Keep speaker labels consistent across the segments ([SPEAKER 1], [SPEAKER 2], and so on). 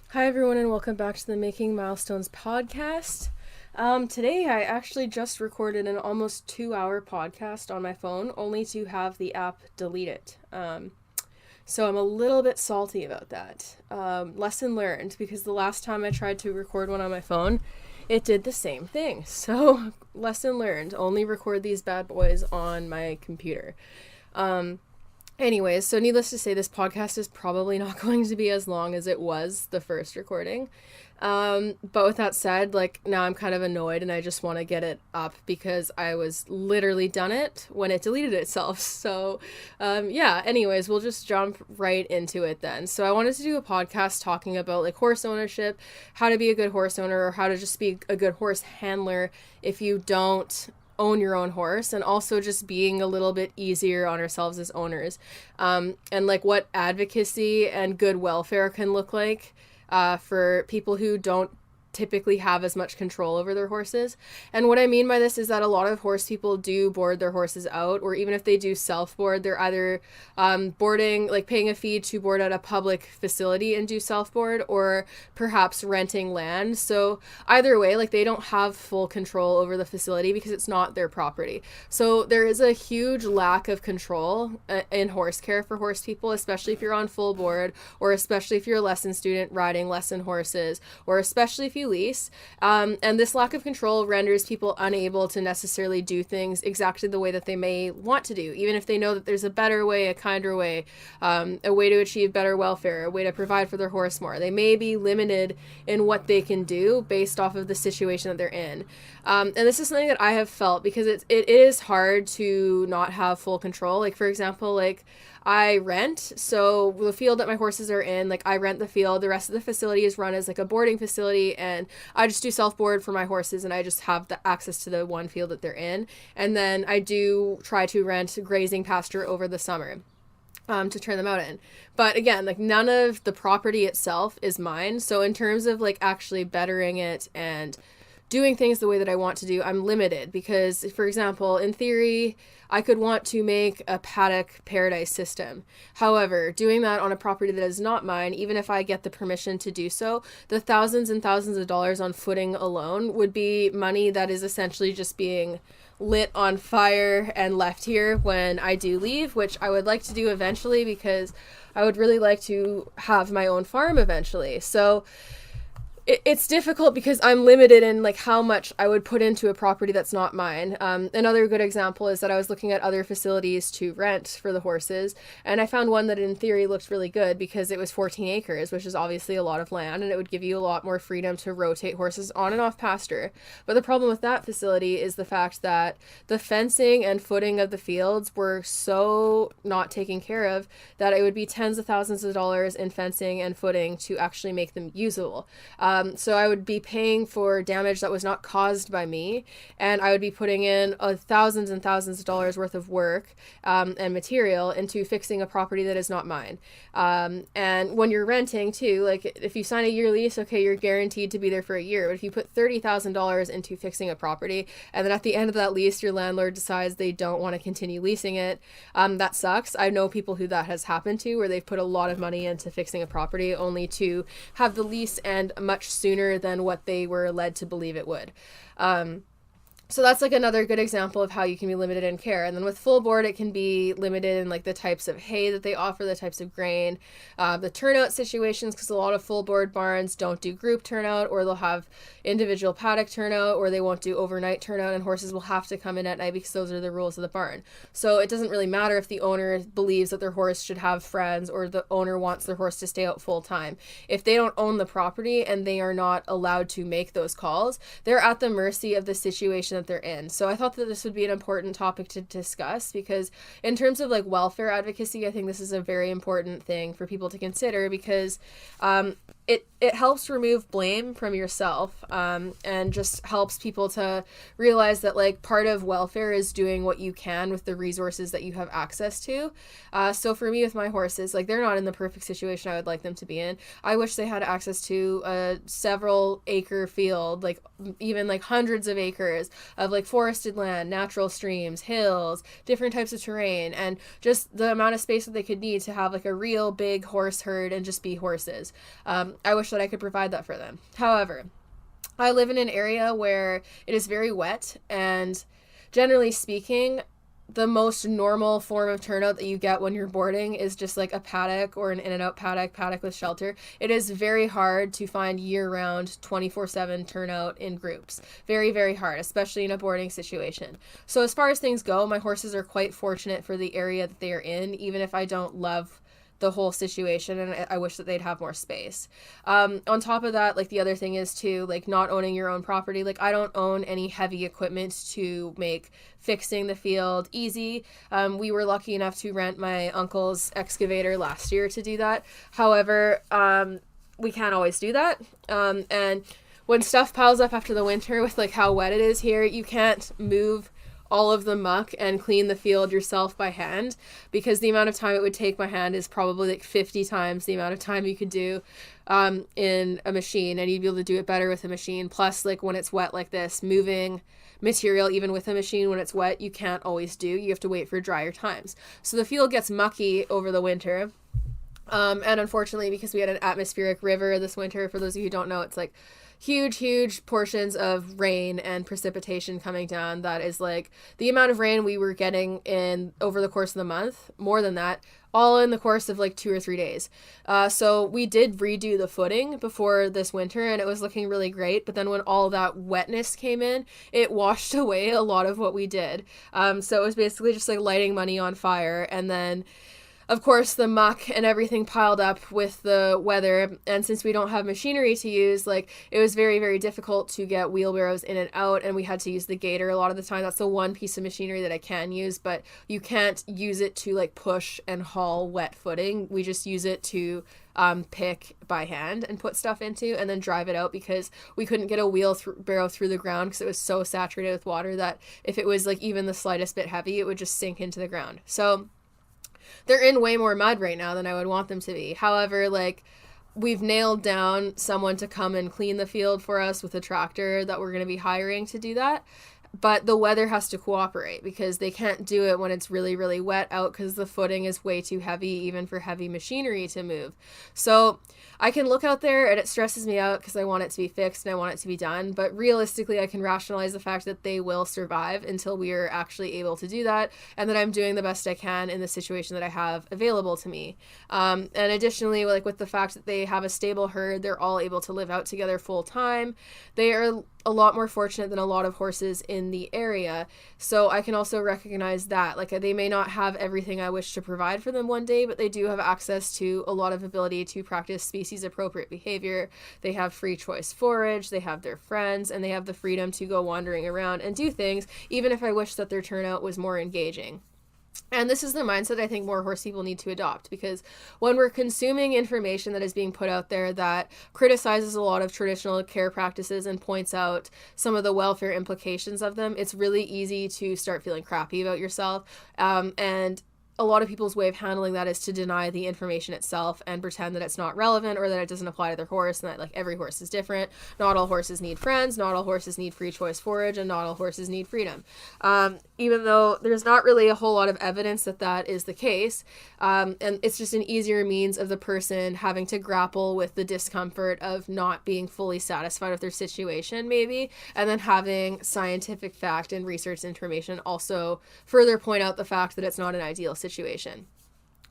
[SPEAKER 1] Hi, everyone, and welcome back to the Making Milestones podcast. Today, I actually just recorded an almost 2 hour podcast on my phone, only to have the app delete it. So I'm a little bit salty about that. Lesson learned, because the last time I tried to record one on my phone, it did the same thing. So, lesson learned, only record these bad boys on my computer. Anyways, so needless to say, this podcast is probably not going to be as long as it was the first recording. But with that said, now I'm kind of annoyed and I just want to get it up because I was literally done it when it deleted itself. So, yeah, anyways, we'll just jump right into it then. So I wanted to do a podcast talking about horse ownership, how to be a good horse owner, or how to just be a good horse handler if you don't own your own horse, and also just being a little bit easier on ourselves as owners, and what advocacy and good welfare can look like for people who don't typically have as much control over their horses. And what I mean by this is that a lot of horse people do board their horses out, or even if they do self-board, they're either boarding, paying a fee to board at a public facility and do self-board, or perhaps renting land. So either way, they don't have full control over the facility because it's not their property. So there is a huge lack of control in horse care for horse people, especially if you're on full board, or especially if you're a lesson student riding lesson horses, or especially if you lease. And this lack of control renders people unable to necessarily do things exactly the way that they may want to do, even if they know that there's a better way, a kinder way, a way to achieve better welfare, a way to provide for their horse more. They may be limited in what they can do based off of the situation that they're in. And this is something that I have felt because it is hard to not have full control. For example, I rent, so the field that my horses are in, I rent the field. The rest of the facility is run as a boarding facility, and I just do self-board for my horses, and I just have the access to the one field that they're in. And then I do try to rent grazing pasture over the summer to turn them out in. But again, none of the property itself is mine. So in terms of actually bettering it and doing things the way that I want to do, I'm limited because, for example, in theory, I could want to make a paddock paradise system. However, doing that on a property that is not mine, even if I get the permission to do so, the thousands and thousands of dollars on footing alone would be money that is essentially just being lit on fire and left here when I do leave, which I would like to do eventually because I would really like to have my own farm eventually. So it's difficult because I'm limited in how much I would put into a property that's not mine. Another good example is that I was looking at other facilities to rent for the horses, and I found one that in theory looked really good because it was 14 acres, which is obviously a lot of land, and it would give you a lot more freedom to rotate horses on and off pasture. But the problem with that facility is the fact that the fencing and footing of the fields were so not taken care of that it would be tens of thousands of dollars in fencing and footing to actually make them usable. So I would be paying for damage that was not caused by me, and I would be putting in thousands and thousands of dollars worth of work and material into fixing a property that is not mine. And when you're renting too, if you sign a year lease, okay, you're guaranteed to be there for a year. But if you put $30,000 into fixing a property, and then at the end of that lease, your landlord decides they don't want to continue leasing it, that sucks. I know people who that has happened to, where they've put a lot of money into fixing a property only to have the lease end much sooner than what they were led to believe it would. So that's another good example of how you can be limited in care. And then with full board, it can be limited in the types of hay that they offer, the types of grain, the turnout situations, because a lot of full board barns don't do group turnout, or they'll have individual paddock turnout, or they won't do overnight turnout, and horses will have to come in at night because those are the rules of the barn. So it doesn't really matter if the owner believes that their horse should have friends, or the owner wants their horse to stay out full time. If they don't own the property and they are not allowed to make those calls, they're at the mercy of the situation that they're in. So I thought that this would be an important topic to discuss because in terms of welfare advocacy, I think this is a very important thing for people to consider because it helps remove blame from yourself, and just helps people to realize that part of welfare is doing what you can with the resources that you have access to. So for me with my horses, they're not in the perfect situation I would like them to be in. I wish they had access to a several acre field, even hundreds of acres of forested land, natural streams, hills, different types of terrain, and just the amount of space that they could need to have a real big horse herd and just be horses. I wish that I could provide that for them. However, I live in an area where it is very wet, and generally speaking, the most normal form of turnout that you get when you're boarding is just like a paddock or an in and out paddock with shelter. It is very hard to find year-round 24/7 turnout in groups. Very, very hard, especially in a boarding situation. So as far as things go, my horses are quite fortunate for the area that they are in, even if I don't love the whole situation, and I wish that they'd have more space. On top of that, like, the other thing is too, like, not owning your own property. Like, I don't own any heavy equipment to make fixing the field easy. We were lucky enough to rent my uncle's excavator last year to do that. However, we can't always do that. And when stuff piles up after the winter with like how wet it is here, you can't move all of the muck and clean the field yourself by hand, because the amount of time it would take by hand is probably like 50 times the amount of time you could do in a machine, and you'd be able to do it better with a machine. Plus, like, when it's wet like this, moving material even with a machine when it's wet, you can't always do. You have to wait for drier times. So the field gets mucky over the winter. And unfortunately, because we had an atmospheric river this winter, for those of you who don't know, it's like huge portions of rain and precipitation coming down. That is like the amount of rain we were getting in over the course of the month, more than that, all in the course of like 2 or 3 days. So we did redo the footing before this winter, and it was looking really great. But then when all that wetness came in, it washed away a lot of what we did. So it was basically just like lighting money on fire. And then, of course, the muck and everything piled up with the weather. And since we don't have machinery to use, like, it was very difficult to get wheelbarrows in and out, and we had to use the gator a lot of the time. That's the one piece of machinery that I can use, but you can't use it to like push and haul wet footing. We just use it to pick by hand and put stuff into, and then drive it out, because we couldn't get a wheelbarrow through the ground because it was so saturated with water that if it was like even the slightest bit heavy, it would just sink into the ground. So they're in way more mud right now than I would want them to be. However, like, we've nailed down someone to come and clean the field for us with a tractor that we're going to be hiring to do that. But the weather has to cooperate, because they can't do it when it's really wet out, because the footing is way too heavy even for heavy machinery to move. So I can look out there and it stresses me out because I want it to be fixed and I want it to be done. But realistically, I can rationalize the fact that they will survive until we are actually able to do that, and that I'm doing the best I can in the situation that I have available to me. And additionally, like, with the fact that they have a stable herd, they're all able to live out together full time. They are a lot more fortunate than a lot of horses in the area. So I can also recognize that, like, they may not have everything I wish to provide for them one day, but they do have access to a lot of ability to practice species appropriate behavior. They have free choice forage, they have their friends, and they have the freedom to go wandering around and do things, even if I wish that their turnout was more engaging. And this is the mindset I think more horse people need to adopt, because when we're consuming information that is being put out there that criticizes a lot of traditional care practices and points out some of the welfare implications of them, it's really easy to start feeling crappy about yourself. And a lot of people's way of handling that is to deny the information itself and pretend that it's not relevant, or that it doesn't apply to their horse, and that, like, every horse is different. Not all horses need friends, not all horses need free choice forage, and not all horses need freedom. Even though there's not really a whole lot of evidence that that is the case, and it's just an easier means of the person having to grapple with the discomfort of not being fully satisfied with their situation, maybe, and then having scientific fact and research information also further point out the fact that it's not an ideal situation.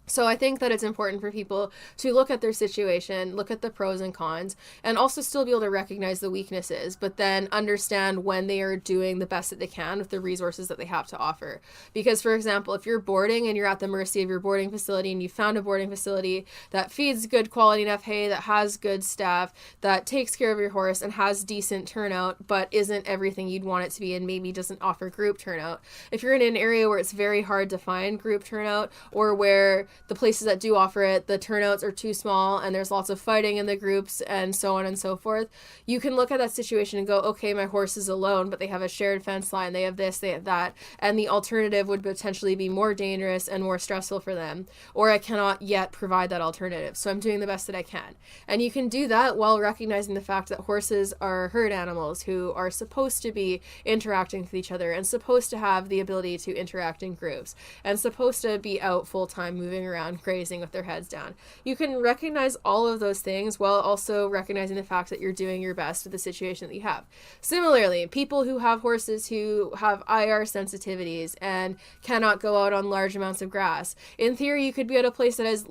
[SPEAKER 1] So I think that it's important for people to look at their situation, look at the pros and cons, and also still be able to recognize the weaknesses, but then understand when they are doing the best that they can with the resources that they have to offer. Because, for example, if you're boarding and you're at the mercy of your boarding facility, and you found a boarding facility that feeds good quality enough hay, that has good staff, that takes care of your horse and has decent turnout, but isn't everything you'd want it to be, and maybe doesn't offer group turnout. If you're in an area where it's very hard to find group turnout, or where the places that do offer it, the turnouts are too small and there's lots of fighting in the groups and so on and so forth, you can look at that situation and go, okay, my horse is alone, but they have a shared fence line, they have this, they have that, and the alternative would potentially be more dangerous and more stressful for them, or I cannot yet provide that alternative, so I'm doing the best that I can. And you can do that while recognizing the fact that horses are herd animals who are supposed to be interacting with each other, and supposed to have the ability to interact in groups, and supposed to be out full time moving strolling around grazing with their heads down. You can recognize all of those things while also recognizing the fact that you're doing your best with the situation that you have. Similarly, people who have horses who have IR sensitivities and cannot go out on large amounts of grass. In theory, you could be at a place that has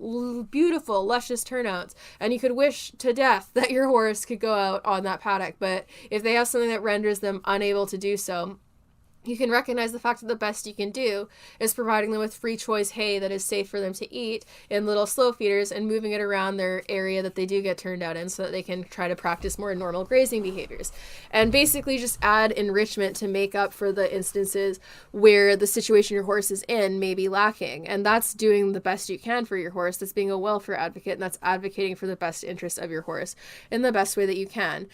[SPEAKER 1] beautiful, luscious turnouts, and you could wish to death that your horse could go out on that paddock. But if they have something that renders them unable to do so, you can recognize the fact that the best you can do is providing them with free choice hay that is safe for them to eat in little slow feeders and moving it around their area that they do get turned out in so that they can try to practice more normal grazing behaviors. And basically just add enrichment to make up for the instances where the situation your horse is in may be lacking. And that's doing the best you can for your horse. That's being a welfare advocate, and that's advocating for the best interest of your horse in the best way that you can.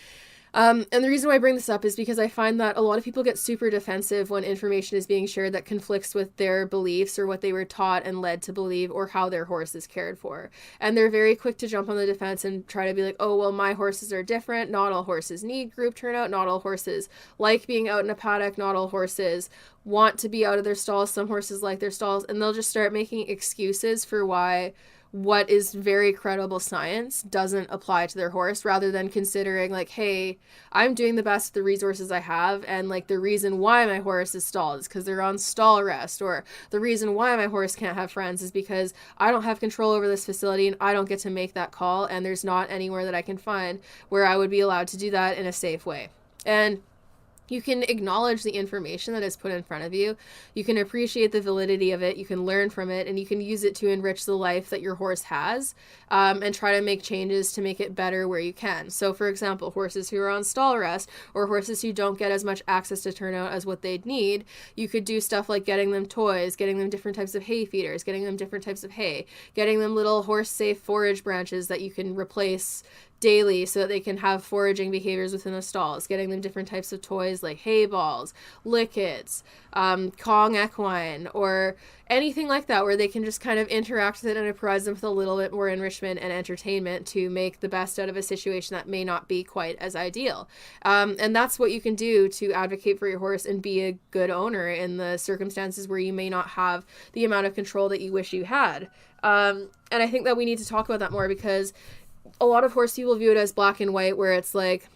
[SPEAKER 1] And the reason why I bring this up is because I find that a lot of people get super defensive when information is being shared that conflicts with their beliefs or what they were taught and led to believe or how their horse is cared for. And they're very quick to jump on the defense and try to be like, oh, well, my horses are different. Not all horses need group turnout. Not all horses like being out in a paddock. Not all horses want to be out of their stalls. Some horses like their stalls. And they'll just start making excuses for why what is very credible science doesn't apply to their horse, rather than considering like, hey, I'm doing the best with the resources I have, and like the reason why my horse is stalled is because they're on stall rest, or the reason why my horse can't have friends is because I don't have control over this facility and I don't get to make that call, and there's not anywhere that I can find where I would be allowed to do that in a safe way. And you can acknowledge the information that is put in front of you. You can appreciate the validity of it. You can learn from it, and you can use it to enrich the life that your horse has, and try to make changes to make it better where you can. So, for example, horses who are on stall rest or horses who don't get as much access to turnout as what they'd need, you could do stuff like getting them toys, getting them different types of hay feeders, getting them different types of hay, getting them little horse-safe forage branches that you can replace daily so that they can have foraging behaviors within the stalls, getting them different types of toys like hay balls, lickets, Kong equine, or anything like that where they can just kind of interact with it, and it provides them with a little bit more enrichment and entertainment to make the best out of a situation that may not be quite as ideal. And that's what you can do to advocate for your horse and be a good owner in the circumstances where you may not have the amount of control that you wish you had. And I think that we need to talk about that more, because a lot of horse people view it as black and white, where it's like,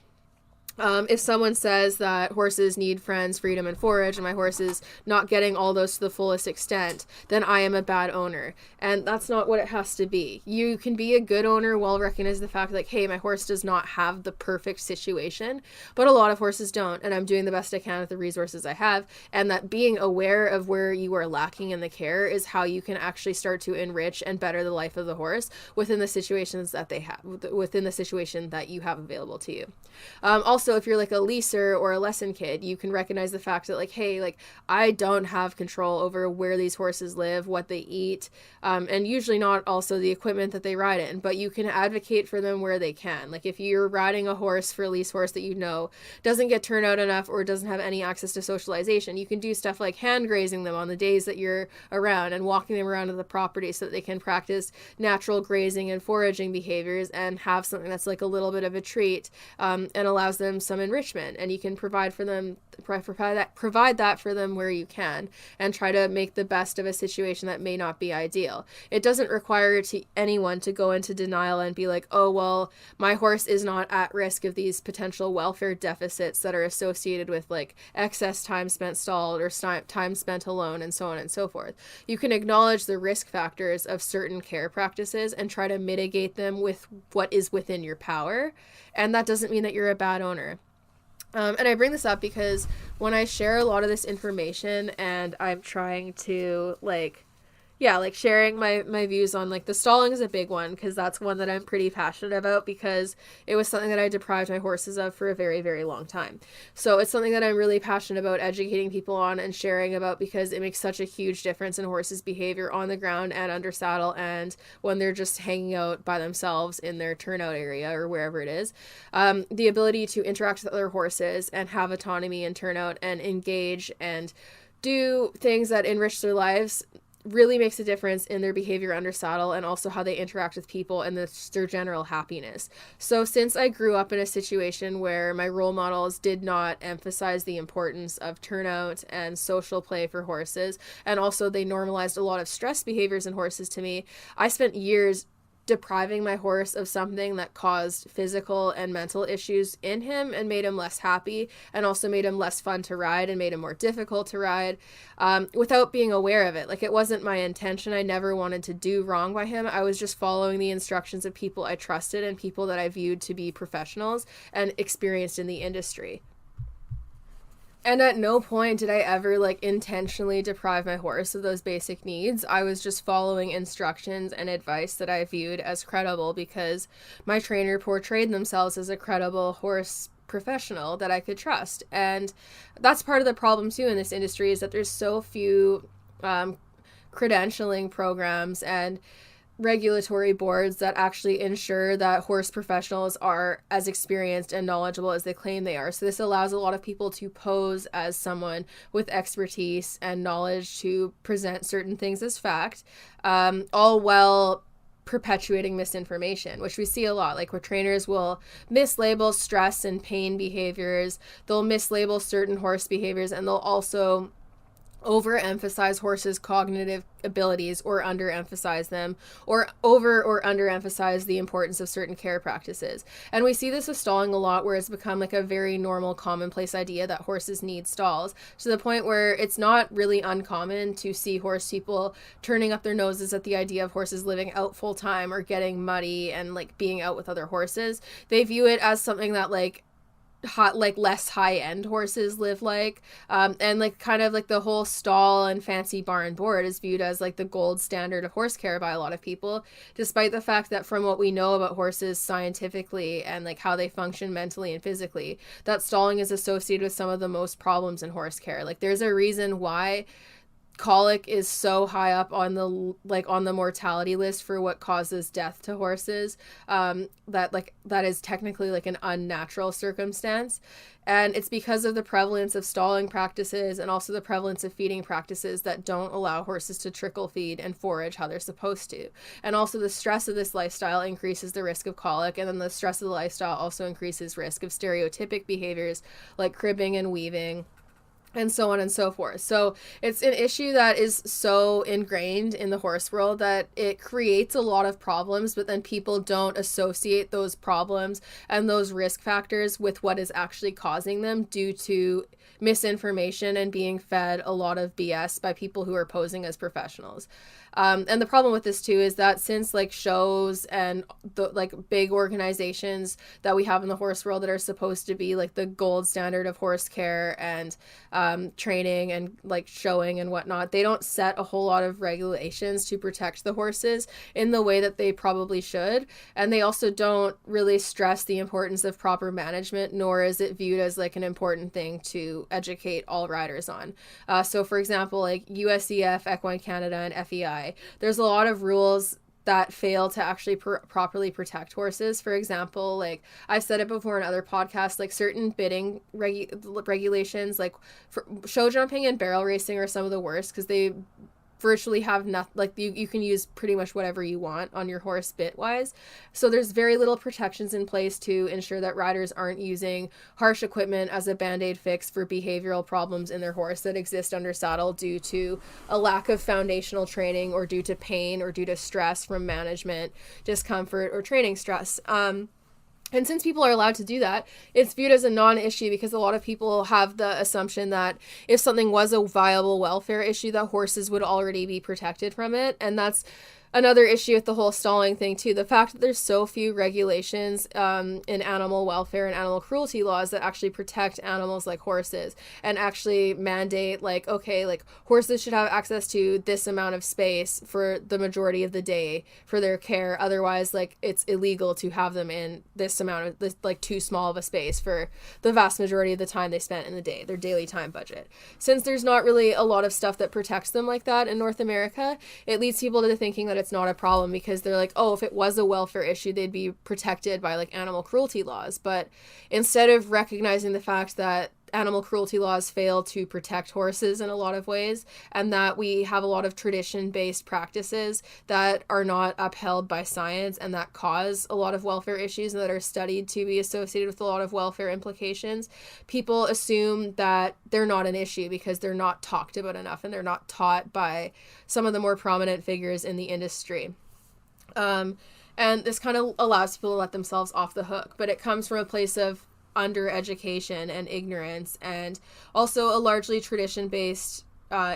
[SPEAKER 1] if someone says that horses need friends, freedom, and forage, and my horse is not getting all those to the fullest extent, then I am a bad owner. And that's not what it has to be. You can be a good owner while recognizing the fact like, hey, my horse does not have the perfect situation, but a lot of horses don't, and I'm doing the best I can with the resources I have, and that being aware of where you are lacking in the care is how you can actually start to enrich and better the life of the horse within the situations that they have, within the situation that you have available to you. Also, if you're like a leaser or a lesson kid, you can recognize the fact that like, hey, like I don't have control over where these horses live, what they eat, and usually not also the equipment that they ride in, but you can advocate for them where they can. Like if you're riding a horse for a lease horse that you know doesn't get turned out enough or doesn't have any access to socialization, you can do stuff like hand grazing them on the days that you're around and walking them around to the property so that they can practice natural grazing and foraging behaviors and have something that's like a little bit of a treat, and allows them some enrichment. And you can provide that for them where you can, and try to make the best of a situation that may not be ideal. It doesn't require anyone to go into denial and be like, oh, well, my horse is not at risk of these potential welfare deficits that are associated with like excess time spent stalled or time spent alone, and so on and so forth. You can acknowledge the risk factors of certain care practices and try to mitigate them with what is within your power. And that doesn't mean that you're a bad owner. And I bring this up because when I share a lot of this information and I'm trying to sharing my views on like the stalling is a big one, because that's one that I'm pretty passionate about, because it was something that I deprived my horses of for a very, very long time. So it's something that I'm really passionate about educating people on and sharing about, because it makes such a huge difference in horses' behavior on the ground and under saddle, and when they're just hanging out by themselves in their turnout area or wherever it is. The ability to interact with other horses and have autonomy and turnout and engage and do things that enrich their lives really makes a difference in their behavior under saddle and also how they interact with people and their general happiness. So since I grew up in a situation where my role models did not emphasize the importance of turnout and social play for horses, and also they normalized a lot of stress behaviors in horses to me, I spent years depriving my horse of something that caused physical and mental issues in him and made him less happy, and also made him less fun to ride and made him more difficult to ride, without being aware of it. Like, it wasn't my intention. I never wanted to do wrong by him. I was just following the instructions of people I trusted and people that I viewed to be professionals and experienced in the industry. And at no point did I ever like intentionally deprive my horse of those basic needs. I was just following instructions and advice that I viewed as credible because my trainer portrayed themselves as a credible horse professional that I could trust. And that's part of the problem too in this industry, is that there's so few credentialing programs and regulatory boards that actually ensure that horse professionals are as experienced and knowledgeable as they claim they are. So this allows a lot of people to pose as someone with expertise and knowledge to present certain things as fact, all while perpetuating misinformation, which we see a lot. Like, where trainers will mislabel stress and pain behaviors, they'll mislabel certain horse behaviors, and they'll also overemphasize horses' cognitive abilities or underemphasize them, or over or underemphasize the importance of certain care practices. And we see this with stalling a lot, where it's become like a very normal, commonplace idea that horses need stalls, to the point where it's not really uncommon to see horse people turning up their noses at the idea of horses living out full time or getting muddy and like being out with other horses. They view it as something that like less high-end horses live like, and like kind of like the whole stall and fancy bar and board is viewed as like the gold standard of horse care by a lot of people, despite the fact that from what we know about horses scientifically and like how they function mentally and physically, that stalling is associated with some of the most problems in horse care. Like, there's a reason why colic is so high up on the mortality list for what causes death to horses, that is technically like an unnatural circumstance. And it's because of the prevalence of stalling practices and also the prevalence of feeding practices that don't allow horses to trickle feed and forage how they're supposed to. And also the stress of this lifestyle increases the risk of colic, and then the stress of the lifestyle also increases risk of stereotypic behaviors like cribbing and weaving, and so on and so forth. So it's an issue that is so ingrained in the horse world that it creates a lot of problems, but then people don't associate those problems and those risk factors with what is actually causing them, due to misinformation and being fed a lot of BS by people who are posing as professionals. And the problem with this too is that since like shows and the like big organizations that we have in the horse world that are supposed to be like the gold standard of horse care and training and like showing and whatnot, they don't set a whole lot of regulations to protect the horses in the way that they probably should. And they also don't really stress the importance of proper management, nor is it viewed as like an important thing to educate all riders on. So for example, like USEF, Equine Canada, and FEI, there's a lot of rules that fail to actually properly protect horses. For example, like I've said it before in other podcasts, like certain bidding regulations, like for show jumping and barrel racing, are some of the worst because they virtually have nothing. Like you can use pretty much whatever you want on your horse bit wise. So there's very little protections in place to ensure that riders aren't using harsh equipment as a band-aid fix for behavioral problems in their horse that exist under saddle due to a lack of foundational training, or due to pain, or due to stress from management, discomfort, or training stress. And since people are allowed to do that, it's viewed as a non-issue because a lot of people have the assumption that if something was a viable welfare issue, that horses would already be protected from it. And that's another issue with the whole stalling thing too. The fact that there's so few regulations in animal welfare and animal cruelty laws that actually protect animals like horses and actually mandate like, okay, like horses should have access to this amount of space for the majority of the day for their care. Otherwise, like it's illegal to have them in this amount of this, like too small of a space for the vast majority of the time they spent in the day, their daily time budget. Since there's not really a lot of stuff that protects them like that in North America, it leads people to thinking that it's not a problem because they're like, oh, if it was a welfare issue, they'd be protected by like animal cruelty laws. But instead of recognizing the fact that animal cruelty laws fail to protect horses in a lot of ways, and that we have a lot of tradition-based practices that are not upheld by science and that cause a lot of welfare issues and that are studied to be associated with a lot of welfare implications. People assume that they're not an issue because they're not talked about enough and they're not taught by some of the more prominent figures in the industry. And this kind of allows people to let themselves off the hook, but it comes from a place of undereducation and ignorance, and also a largely tradition-based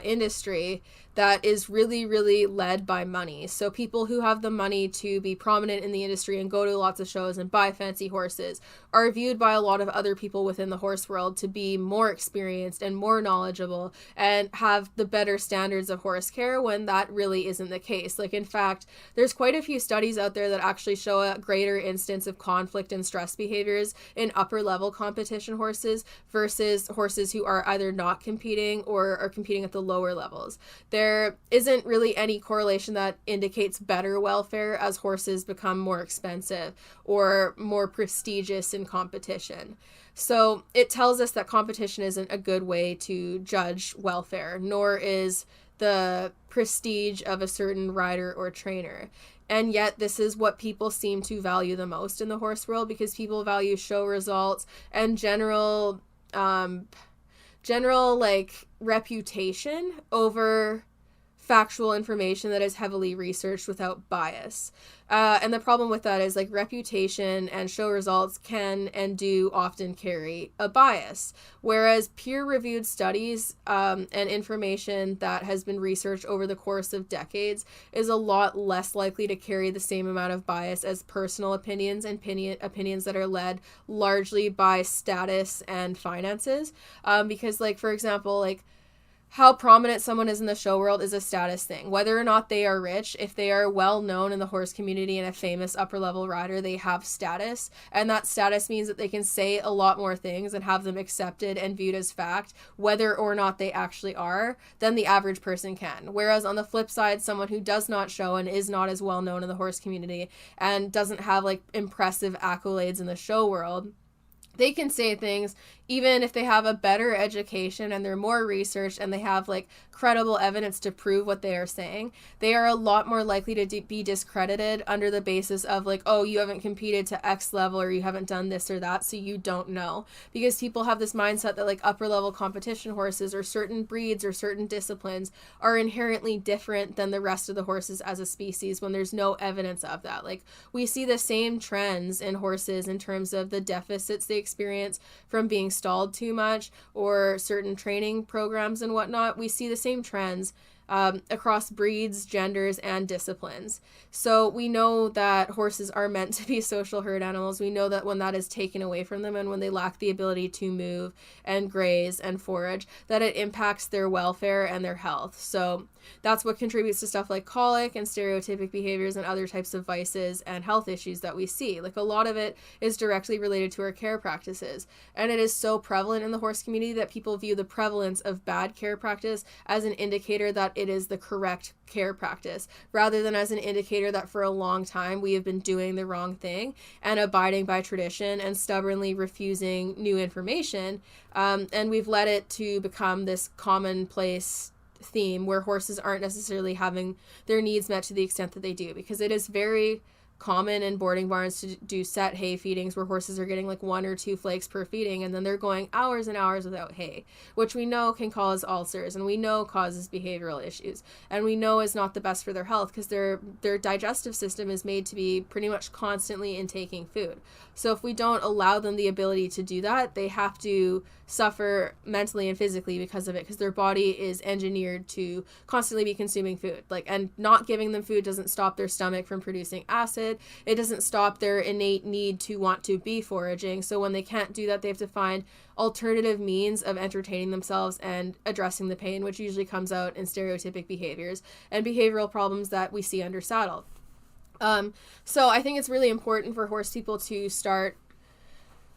[SPEAKER 1] industry that is really, really led by money. So people who have the money to be prominent in the industry and go to lots of shows and buy fancy horses are viewed by a lot of other people within the horse world to be more experienced and more knowledgeable and have the better standards of horse care, when that really isn't the case. Like, in fact, there's quite a few studies out there that actually show a greater instance of conflict and stress behaviors in upper level competition horses versus horses who are either not competing or are competing at the lower levels. There isn't really any correlation that indicates better welfare as horses become more expensive or more prestigious in competition. So it tells us that competition isn't a good way to judge welfare, nor is the prestige of a certain rider or trainer. And yet this is what people seem to value the most in the horse world, because people value show results and general like reputation over factual information that is heavily researched without bias. And the problem with that is, like, reputation and show results can and do often carry a bias, whereas peer-reviewed studies and information that has been researched over the course of decades is a lot less likely to carry the same amount of bias as personal opinions and opinions that are led largely by status and finances. Because, like, for example, like, how prominent someone is in the show world is a status thing. Whether or not they are rich, if they are well known in the horse community and a famous upper level rider, they have status. And that status means that they can say a lot more things and have them accepted and viewed as fact, whether or not they actually are, than the average person can. Whereas on the flip side, someone who does not show and is not as well known in the horse community and doesn't have like impressive accolades in the show world, they can say things even if they have a better education and they're more researched and they have like credible evidence to prove what they are saying. They are a lot more likely to be discredited under the basis of like, oh, you haven't competed to X level or you haven't done this or that, so you don't know. Because people have this mindset that like upper level competition horses or certain breeds or certain disciplines are inherently different than the rest of the horses as a species, when there's no evidence of that. Like, we see the same trends in horses in terms of the deficits they experience from being stalled too much or certain training programs and whatnot. We see the same trends across breeds, genders, and disciplines. So we know that horses are meant to be social herd animals. We know that when that is taken away from them and when they lack the ability to move and graze and forage, that it impacts their welfare and their health. So that's what contributes to stuff like colic and stereotypic behaviors and other types of vices and health issues that we see. Like, a lot of it is directly related to our care practices. And it is so prevalent in the horse community that people view the prevalence of bad care practice as an indicator that it is the correct care practice, rather than as an indicator that for a long time we have been doing the wrong thing and abiding by tradition and stubbornly refusing new information. And we've let it to become this commonplace theme where horses aren't necessarily having their needs met to the extent that they do, because it is very common in boarding barns to do set hay feedings where horses are getting like 1 or 2 flakes per feeding, and then they're going hours and hours without hay, which we know can cause ulcers and we know causes behavioral issues and we know is not the best for their health, because their digestive system is made to be pretty much constantly intaking food. So if we don't allow them the ability to do that, they have to suffer mentally and physically because of it, because their body is engineered to constantly be consuming food. Like, and not giving them food doesn't stop their stomach from producing acid. It doesn't stop their innate need to want to be foraging. So when they can't do that, they have to find alternative means of entertaining themselves and addressing the pain, which usually comes out in stereotypic behaviors and behavioral problems that we see under saddle. So I think it's really important for horse people to start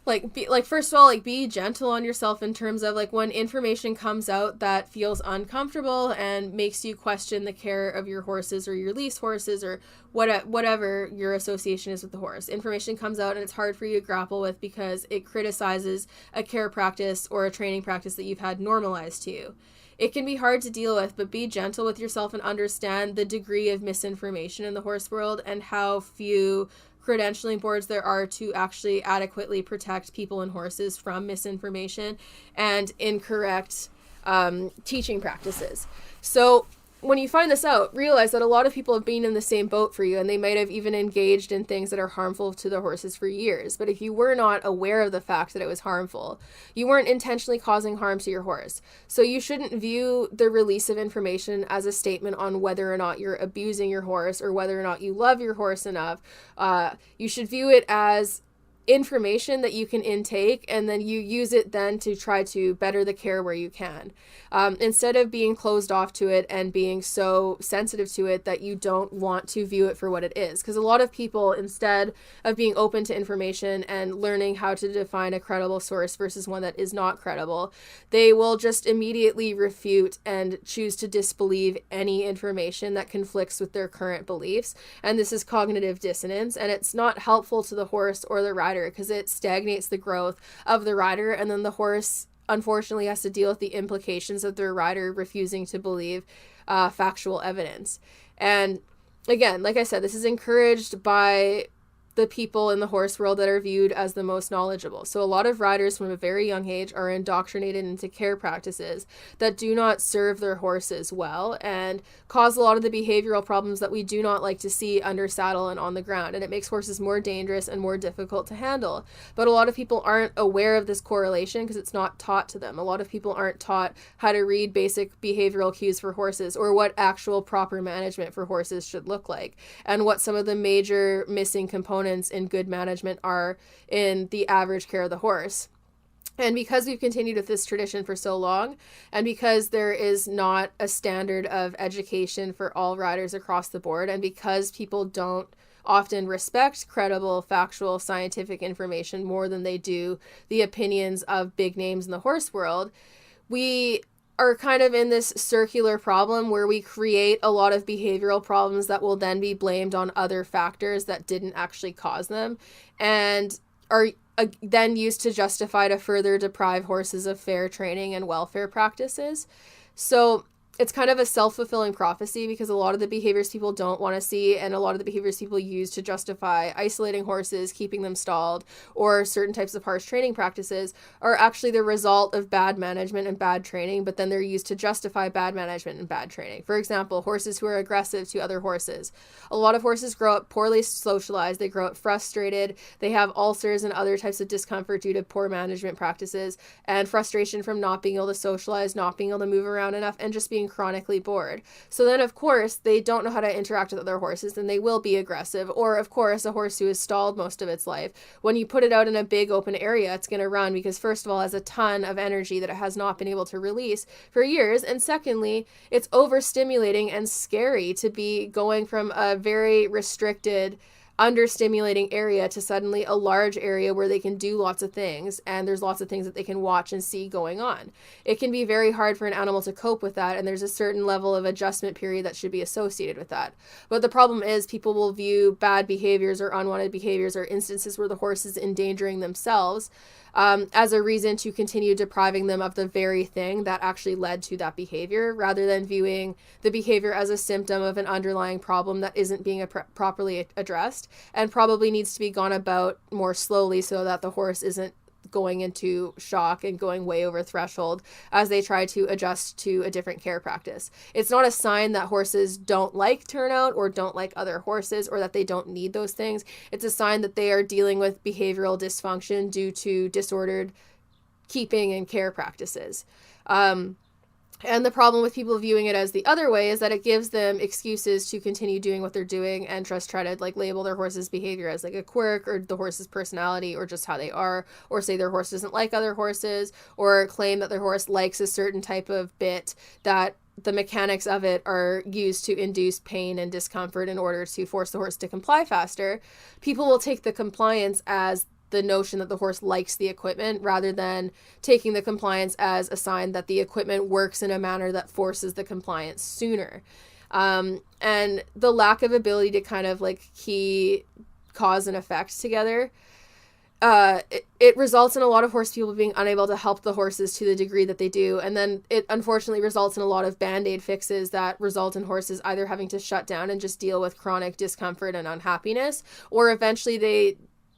[SPEAKER 1] First of all, like, be gentle on yourself in terms of, like, when information comes out that feels uncomfortable and makes you question the care of your horses or your lease horses or whatever your association is with the horse. Information comes out and it's hard for you to grapple with because it criticizes a care practice or a training practice that you've had normalized to you. It can be hard to deal with, but be gentle with yourself and understand the degree of misinformation in the horse world and how few credentialing boards there are to actually adequately protect people and horses from misinformation and incorrect teaching practices. So when you find this out, realize that a lot of people have been in the same boat for you, and they might have even engaged in things that are harmful to the horses for years. But if you were not aware of the fact that it was harmful, you weren't intentionally causing harm to your horse. So you shouldn't view the release of information as a statement on whether or not you're abusing your horse or whether or not you love your horse enough. You should view it as information that you can intake, and then you use it then to try to better the care where you can, instead of being closed off to it and being so sensitive to it that you don't want to view it for what it is. Because a lot of people, instead of being open to information and learning how to define a credible source versus one that is not credible, they will just immediately refute and choose to disbelieve any information that conflicts with their current beliefs. And this is cognitive dissonance, and it's not helpful to the horse or the rider because it stagnates the growth of the rider, and then the horse unfortunately has to deal with the implications of their rider refusing to believe factual evidence. And again, like I said, this is encouraged by the people in the horse world that are viewed as the most knowledgeable. So a lot of riders from a very young age are indoctrinated into care practices that do not serve their horses well and cause a lot of the behavioral problems that we do not like to see under saddle and on the ground. And it makes horses more dangerous and more difficult to handle. But a lot of people aren't aware of this correlation because it's not taught to them. A lot of people aren't taught how to read basic behavioral cues for horses or what actual proper management for horses should look like and what some of the major missing components in good management are in the average care of the horse. And because we've continued with this tradition for so long, and because there is not a standard of education for all riders across the board, and because people don't often respect credible, factual, scientific information more than they do the opinions of big names in the horse world, we are kind of in this circular problem where we create a lot of behavioral problems that will then be blamed on other factors that didn't actually cause them and are then used to justify to further deprive horses of fair training and welfare practices. So it's kind of a self-fulfilling prophecy because a lot of the behaviors people don't want to see and a lot of the behaviors people use to justify isolating horses, keeping them stalled, or certain types of harsh training practices are actually the result of bad management and bad training, but then they're used to justify bad management and bad training. For example, horses who are aggressive to other horses. A lot of horses grow up poorly socialized, they grow up frustrated, they have ulcers and other types of discomfort due to poor management practices and frustration from not being able to socialize, not being able to move around enough, and just being chronically bored. So then, of course, they don't know how to interact with other horses and they will be aggressive. Or, of course, a horse who is stalled most of its life, when you put it out in a big open area, it's going to run because, first of all, it has a ton of energy that it has not been able to release for years. And secondly, it's overstimulating and scary to be going from a very restricted, understimulating area to suddenly a large area where they can do lots of things and there's lots of things that they can watch and see going on. It can be very hard for an animal to cope with that, and there's a certain level of adjustment period that should be associated with that. But the problem is people will view bad behaviors or unwanted behaviors or instances where the horse is endangering themselves as a reason to continue depriving them of the very thing that actually led to that behavior, rather than viewing the behavior as a symptom of an underlying problem that isn't being properly addressed and probably needs to be gone about more slowly so that the horse isn't going into shock and going way over threshold as they try to adjust to a different care practice. It's not a sign that horses don't like turnout or don't like other horses or that they don't need those things. It's a sign that they are dealing with behavioral dysfunction due to disordered keeping and care practices. And the problem with people viewing it as the other way is that it gives them excuses to continue doing what they're doing and just try to label their horse's behavior as a quirk or the horse's personality or just how they are, or say their horse doesn't like other horses, or claim that their horse likes a certain type of bit that the mechanics of it are used to induce pain and discomfort in order to force the horse to comply faster. People will take the compliance as the notion that the horse likes the equipment rather than taking the compliance as a sign that the equipment works in a manner that forces the compliance sooner. And the lack of ability to kind of like key cause and effect together, it results in a lot of horse people being unable to help the horses to the degree that they do. And then it unfortunately results in a lot of band-aid fixes that result in horses either having to shut down and just deal with chronic discomfort and unhappiness, or eventually they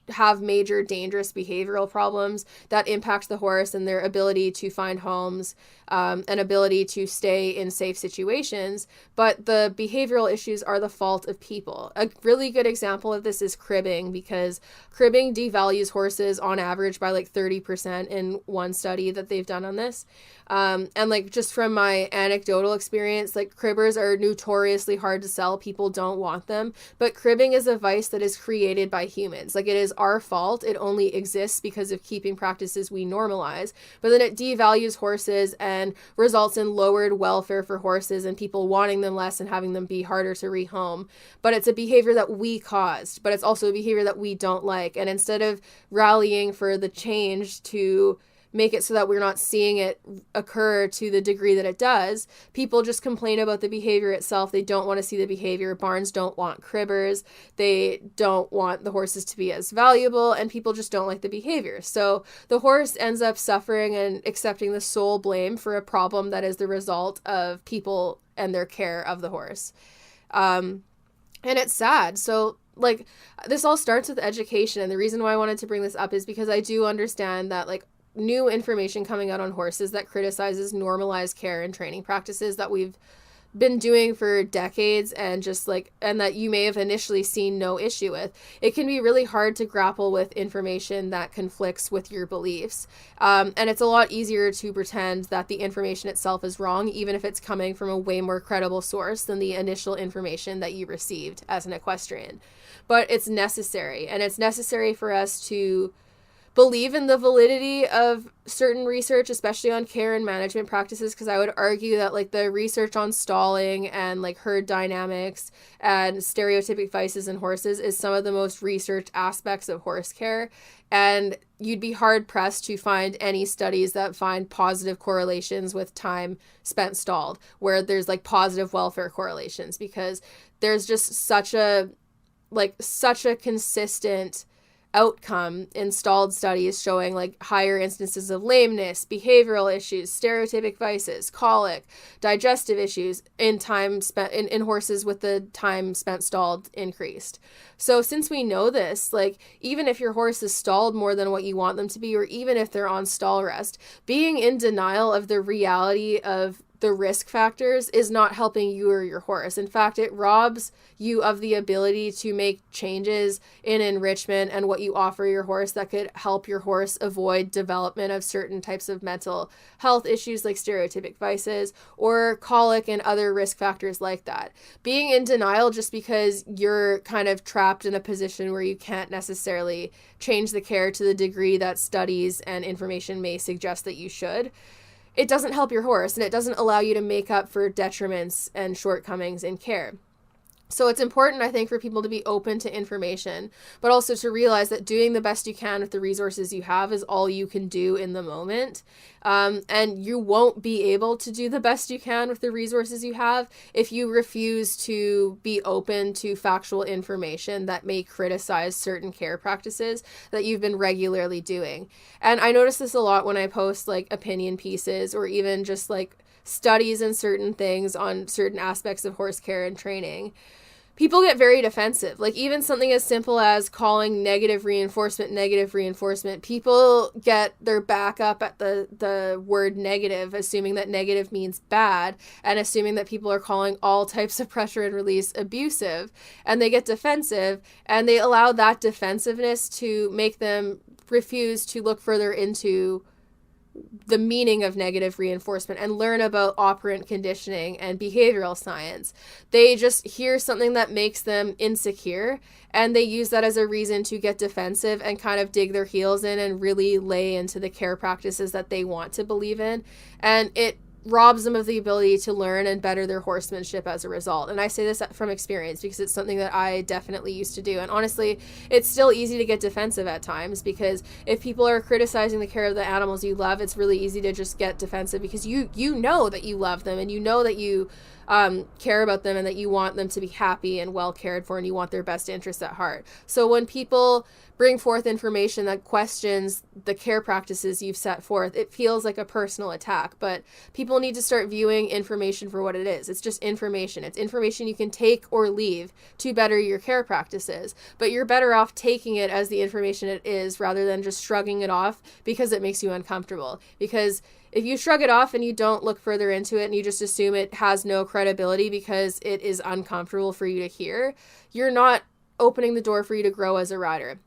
[SPEAKER 1] have major dangerous behavioral problems that impact the horse and their ability to find homes, and ability to stay in safe situations. But the behavioral issues are the fault of people. A really good example of this is cribbing, because cribbing devalues horses on average by like 30% in one study that they've done on this. And like just from my anecdotal experience, like cribbers are notoriously hard to sell. People don't want them, but cribbing is a vice that is created by humans. Like, it is our fault. It only exists because of keeping practices we normalize, but then it devalues horses and results in lowered welfare for horses and people wanting them less and having them be harder to rehome. But it's a behavior that we caused, but it's also a behavior that we don't like. And instead of rallying for the change to make it so that we're not seeing it occur to the degree that it does, people just complain about the behavior itself. They don't want to see the behavior. Barns don't want cribbers. They don't want the horses to be as valuable, and people just don't like the behavior. So the horse ends up suffering and accepting the sole blame for a problem that is the result of people and their care of the horse. And it's sad. So like, this all starts with education. And the reason why I wanted to bring this up is because I do understand that like new information coming out on horses that criticizes normalized care and training practices that we've been doing for decades, and just like, and that you may have initially seen no issue with. It can be really hard to grapple with information that conflicts with your beliefs. And it's a lot easier to pretend that the information itself is wrong, even if it's coming from a way more credible source than the initial information that you received as an equestrian. But it's necessary, and it's necessary for us to believe in the validity of certain research, especially on care and management practices, because I would argue that like the research on stalling and like herd dynamics and stereotypic vices in horses is some of the most researched aspects of horse care. And you'd be hard pressed to find any studies that find positive correlations with time spent stalled, where there's like positive welfare correlations, because there's just such a consistent outcome in stalled studies showing like higher instances of lameness, behavioral issues, stereotypic vices, colic, digestive issues in time spent in horses with the time spent stalled increased. So since we know this, like, even if your horse is stalled more than what you want them to be, or even if they're on stall rest, being in denial of the reality of the risk factors is not helping you or your horse. In fact, it robs you of the ability to make changes in enrichment and what you offer your horse that could help your horse avoid development of certain types of mental health issues like stereotypic vices or colic and other risk factors like that. Being in denial just because you're kind of trapped in a position where you can't necessarily change the care to the degree that studies and information may suggest that you should, it doesn't help your horse, and it doesn't allow you to make up for detriments and shortcomings in care. So it's important, I think, for people to be open to information, but also to realize that doing the best you can with the resources you have is all you can do in the moment. And you won't be able to do the best you can with the resources you have if you refuse to be open to factual information that may criticize certain care practices that you've been regularly doing. And I notice this a lot when I post like opinion pieces or even just like studies and certain things on certain aspects of horse care and training. People get very defensive. Like even something as simple as calling negative reinforcement, people get their back up at the word negative, assuming that negative means bad and assuming that people are calling all types of pressure and release abusive, and they get defensive and they allow that defensiveness to make them refuse to look further into the meaning of negative reinforcement and learn about operant conditioning and behavioral science. They just hear something that makes them insecure and they use that as a reason to get defensive and kind of dig their heels in and really lay into the care practices that they want to believe in. And it robs them of the ability to learn and better their horsemanship as a result. And I say this from experience because it's something that I definitely used to do. And honestly, it's still easy to get defensive at times, because if people are criticizing the care of the animals you love, it's really easy to just get defensive, because you know that you love them, and you know that you care about them, and that you want them to be happy and well cared for, and you want their best interests at heart. So when people bring forth information that questions the care practices you've set forth, it feels like a personal attack. But people need to start viewing information for what it is. It's just information. It's information you can take or leave to better your care practices. But you're better off taking it as the information it is, rather than just shrugging it off because it makes you uncomfortable. Because if you shrug it off and you don't look further into it, and you just assume it has no credibility because it is uncomfortable for you to hear, you're not opening the door for you to grow as a rider.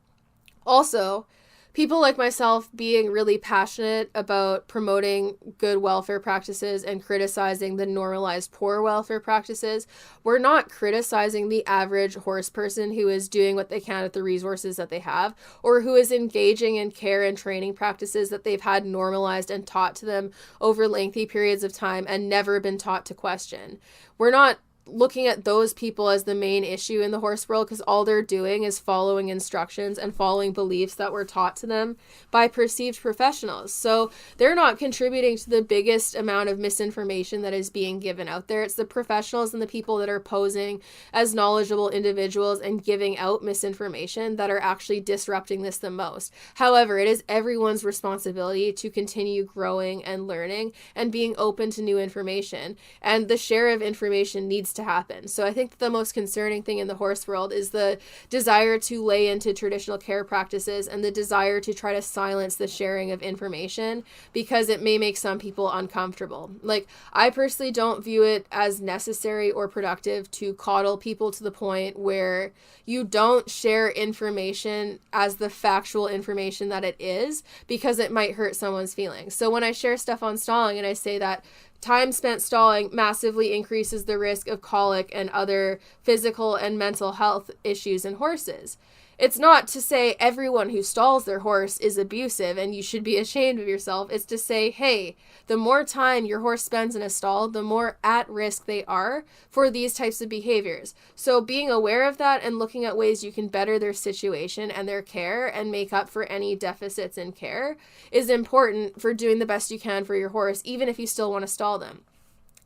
[SPEAKER 1] Also, people like myself being really passionate about promoting good welfare practices and criticizing the normalized poor welfare practices, we're not criticizing the average horse person who is doing what they can with the resources that they have, or who is engaging in care and training practices that they've had normalized and taught to them over lengthy periods of time and never been taught to question. We're not looking at those people as the main issue in the horse world, because all they're doing is following instructions and following beliefs that were taught to them by perceived professionals. So they're not contributing to the biggest amount of misinformation that is being given out there. It's the professionals and the people that are posing as knowledgeable individuals and giving out misinformation that are actually disrupting this the most. However, it is everyone's responsibility to continue growing and learning and being open to new information, and the share of information needs to happen. So I think that the most concerning thing in the horse world is the desire to lay into traditional care practices and the desire to try to silence the sharing of information because it may make some people uncomfortable. Like, I personally don't view it as necessary or productive to coddle people to the point where you don't share information as the factual information that it is, because it might hurt someone's feelings. So when I share stuff on stalling and I say that time spent stalling massively increases the risk of colic and other physical and mental health issues in horses, it's not to say everyone who stalls their horse is abusive and you should be ashamed of yourself. It's to say, hey, the more time your horse spends in a stall, the more at risk they are for these types of behaviors. So being aware of that and looking at ways you can better their situation and their care and make up for any deficits in care is important for doing the best you can for your horse, even if you still want to stall them.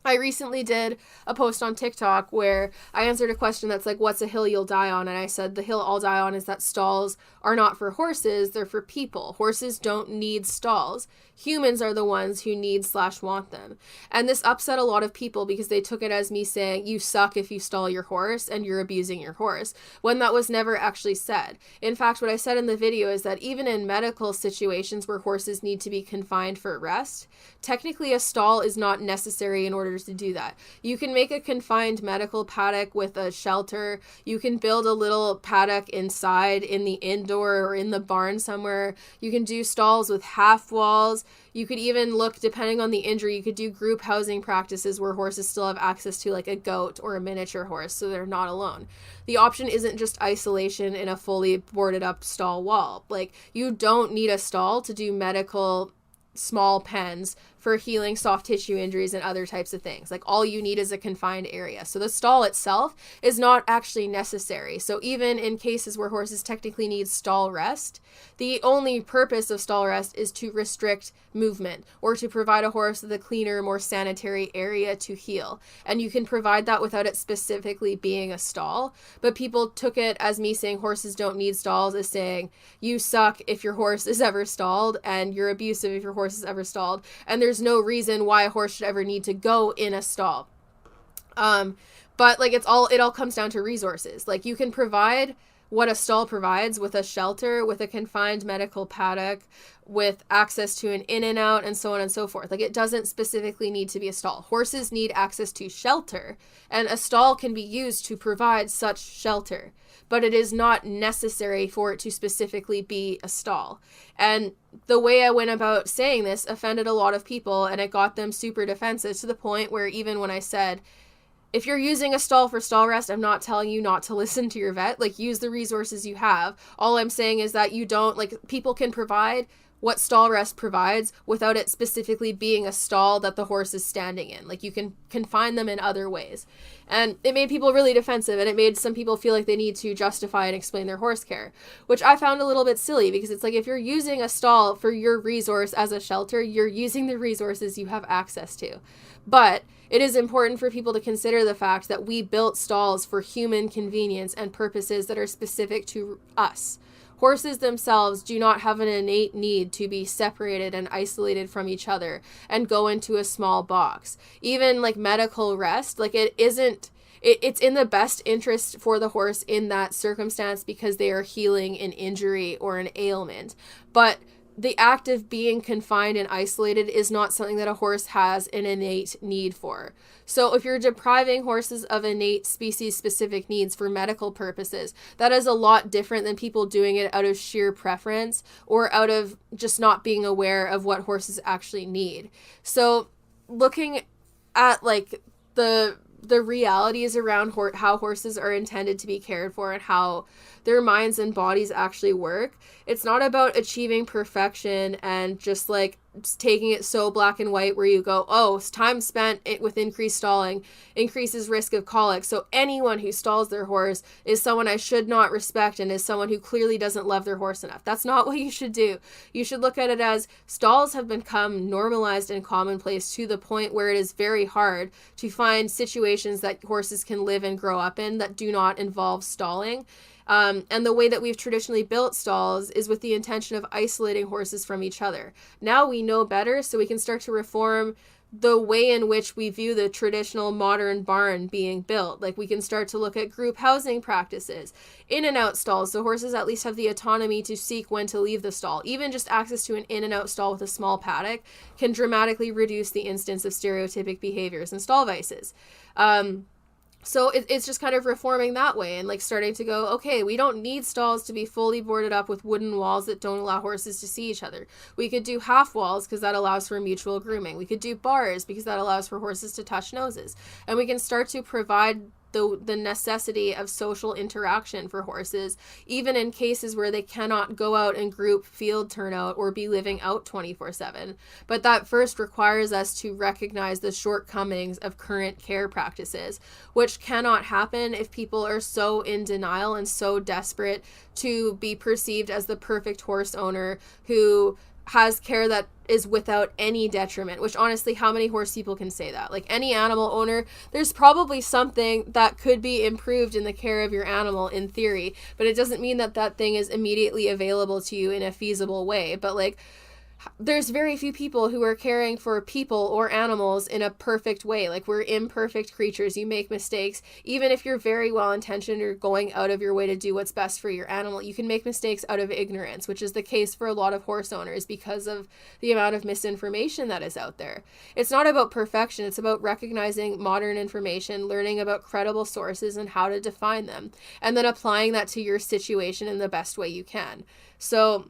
[SPEAKER 1] I recently did a post on TikTok where I answered a question that's like, what's a hill you'll die on? And I said, the hill I'll die on is that stalls are not for horses, they're for people. Horses don't need stalls. Humans are the ones who need/want them. And this upset a lot of people because they took it as me saying, you suck if you stall your horse and you're abusing your horse, when that was never actually said. In fact, what I said in the video is that even in medical situations where horses need to be confined for rest, technically a stall is not necessary in order to do that. You can make a confined medical paddock with a shelter. You can build a little paddock inside in the indoor or in the barn somewhere. You can do stalls with half walls. You could even look, depending on the injury, you could do group housing practices where horses still have access to like a goat or a miniature horse, so they're not alone. The option isn't just isolation in a fully boarded up stall wall. Like, you don't need a stall to do medical small pens for healing soft tissue injuries and other types of things. Like, all you need is a confined area. So the stall itself is not actually necessary. So even in cases where horses technically need stall rest, the only purpose of stall rest is to restrict movement or to provide a horse with a cleaner, more sanitary area to heal. And you can provide that without it specifically being a stall. But people took it as me saying horses don't need stalls as saying you suck if your horse is ever stalled and you're abusive if your horse is ever stalled. And there's no reason why a horse should ever need to go in a stall. But like, it all comes down to resources. Like, you can provide what a stall provides with a shelter, with a confined medical paddock, with access to an in and out, and so on and so forth. Like, it doesn't specifically need to be a stall. Horses need access to shelter, and a stall can be used to provide such shelter, but it is not necessary for it to specifically be a stall. And the way I went about saying this offended a lot of people, and it got them super defensive to the point where even when I said, if you're using a stall for stall rest, I'm not telling you not to listen to your vet. Like, use the resources you have. All I'm saying is that you don't, like, people can provide what stall rest provides without it specifically being a stall that the horse is standing in. Like, you can confine them in other ways. And it made people really defensive, and it made some people feel like they need to justify and explain their horse care, which I found a little bit silly, because it's like, if you're using a stall for your resource as a shelter, you're using the resources you have access to. But it is important for people to consider the fact that we built stalls for human convenience and purposes that are specific to us. Horses themselves do not have an innate need to be separated and isolated from each other and go into a small box. Even like medical rest, like it's in the best interest for the horse in that circumstance because they are healing an injury or an ailment. But the act of being confined and isolated is not something that a horse has an innate need for. So if you're depriving horses of innate species-specific needs for medical purposes, that is a lot different than people doing it out of sheer preference or out of just not being aware of what horses actually need. So looking at like the realities around how horses are intended to be cared for and how their minds and bodies actually work, it's not about achieving perfection and just like taking it so black and white where you go, oh, time spent with increased stalling increases risk of colic, so anyone who stalls their horse is someone I should not respect and is someone who clearly doesn't love their horse enough. That's not what you should do. You should look at it as stalls have become normalized and commonplace to the point where it is very hard to find situations that horses can live and grow up in that do not involve stalling. And the way that we've traditionally built stalls is with the intention of isolating horses from each other. Now we know better, so we can start to reform the way in which we view the traditional modern barn being built. Like, we can start to look at group housing practices, in and out stalls, so horses at least have the autonomy to seek when to leave the stall. Even just access to an in and out stall with a small paddock can dramatically reduce the instance of stereotypic behaviors and stall vices. So it's just kind of reforming that way and like starting to go, okay, we don't need stalls to be fully boarded up with wooden walls that don't allow horses to see each other. We could do half walls because that allows for mutual grooming. We could do bars because that allows for horses to touch noses. And we can start to provide the necessity of social interaction for horses, even in cases where they cannot go out and group field turnout or be living out 24/7. But that first requires us to recognize the shortcomings of current care practices, which cannot happen if people are so in denial and so desperate to be perceived as the perfect horse owner who has care that is without any detriment, which honestly, how many horse people can say that? Like, any animal owner, there's probably something that could be improved in the care of your animal in theory, but it doesn't mean that that thing is immediately available to you in a feasible way. But like, there's very few people who are caring for people or animals in a perfect way. Like, we're imperfect creatures. You make mistakes. Even if you're very well intentioned or going out of your way to do what's best for your animal, you can make mistakes out of ignorance, which is the case for a lot of horse owners because of the amount of misinformation that is out there. It's not about perfection. It's about recognizing modern information, learning about credible sources and how to define them, and then applying that to your situation in the best way you can. So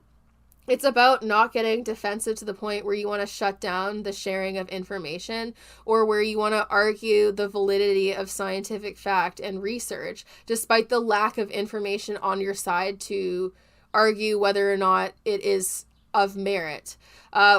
[SPEAKER 1] it's about not getting defensive to the point where you want to shut down the sharing of information or where you want to argue the validity of scientific fact and research, despite the lack of information on your side to argue whether or not it is of merit.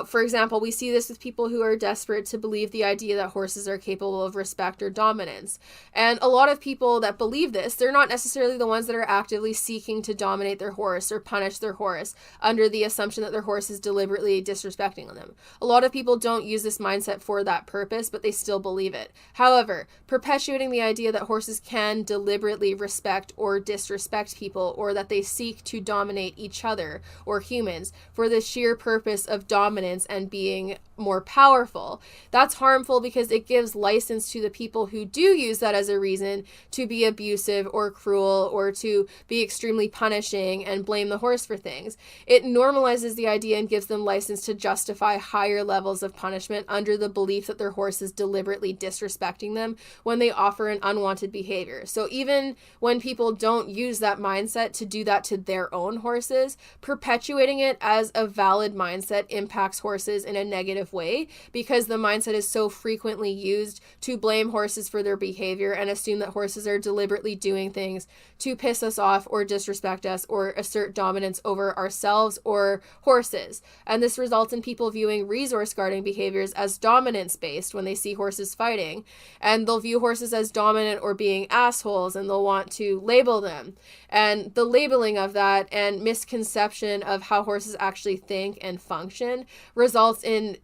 [SPEAKER 1] For example, we see this with people who are desperate to believe the idea that horses are capable of respect or dominance. And a lot of people that believe this, they're not necessarily the ones that are actively seeking to dominate their horse or punish their horse under the assumption that their horse is deliberately disrespecting them. A lot of people don't use this mindset for that purpose, but they still believe it. However, perpetuating the idea that horses can deliberately respect or disrespect people, or that they seek to dominate each other or humans for the sheer purpose of dominance and being more powerful, that's harmful because it gives license to the people who do use that as a reason to be abusive or cruel or to be extremely punishing and blame the horse for things. It normalizes the idea and gives them license to justify higher levels of punishment under the belief that their horse is deliberately disrespecting them when they offer an unwanted behavior. So even when people don't use that mindset to do that to their own horses, perpetuating it as a valid mindset impacts horses in a negative way, because the mindset is so frequently used to blame horses for their behavior and assume that horses are deliberately doing things to piss us off or disrespect us or assert dominance over ourselves or horses. And this results in people viewing resource guarding behaviors as dominance based when they see horses fighting. And they'll view horses as dominant or being assholes, and they'll want to label them. And the labeling of that and misconception of how horses actually think and function results in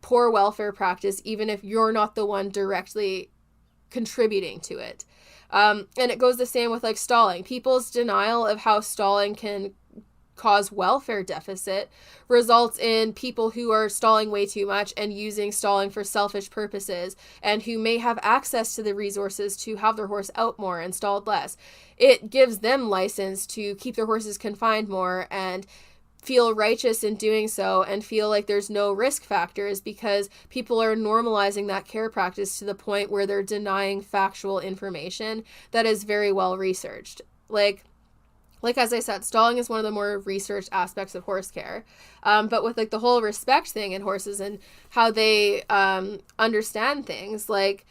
[SPEAKER 1] poor welfare practice, even if you're not the one directly contributing to it. And it goes the same with like stalling. People's denial of how stalling can cause welfare deficit results in people who are stalling way too much and using stalling for selfish purposes, and who may have access to the resources to have their horse out more and stalled less. It gives them license to keep their horses confined more and feel righteous in doing so, and feel like there's no risk factors, because people are normalizing that care practice to the point where they're denying factual information that is very well researched. Like as I said, stalling is one of the more researched aspects of horse care. But with like the whole respect thing in horses and how they understand things, like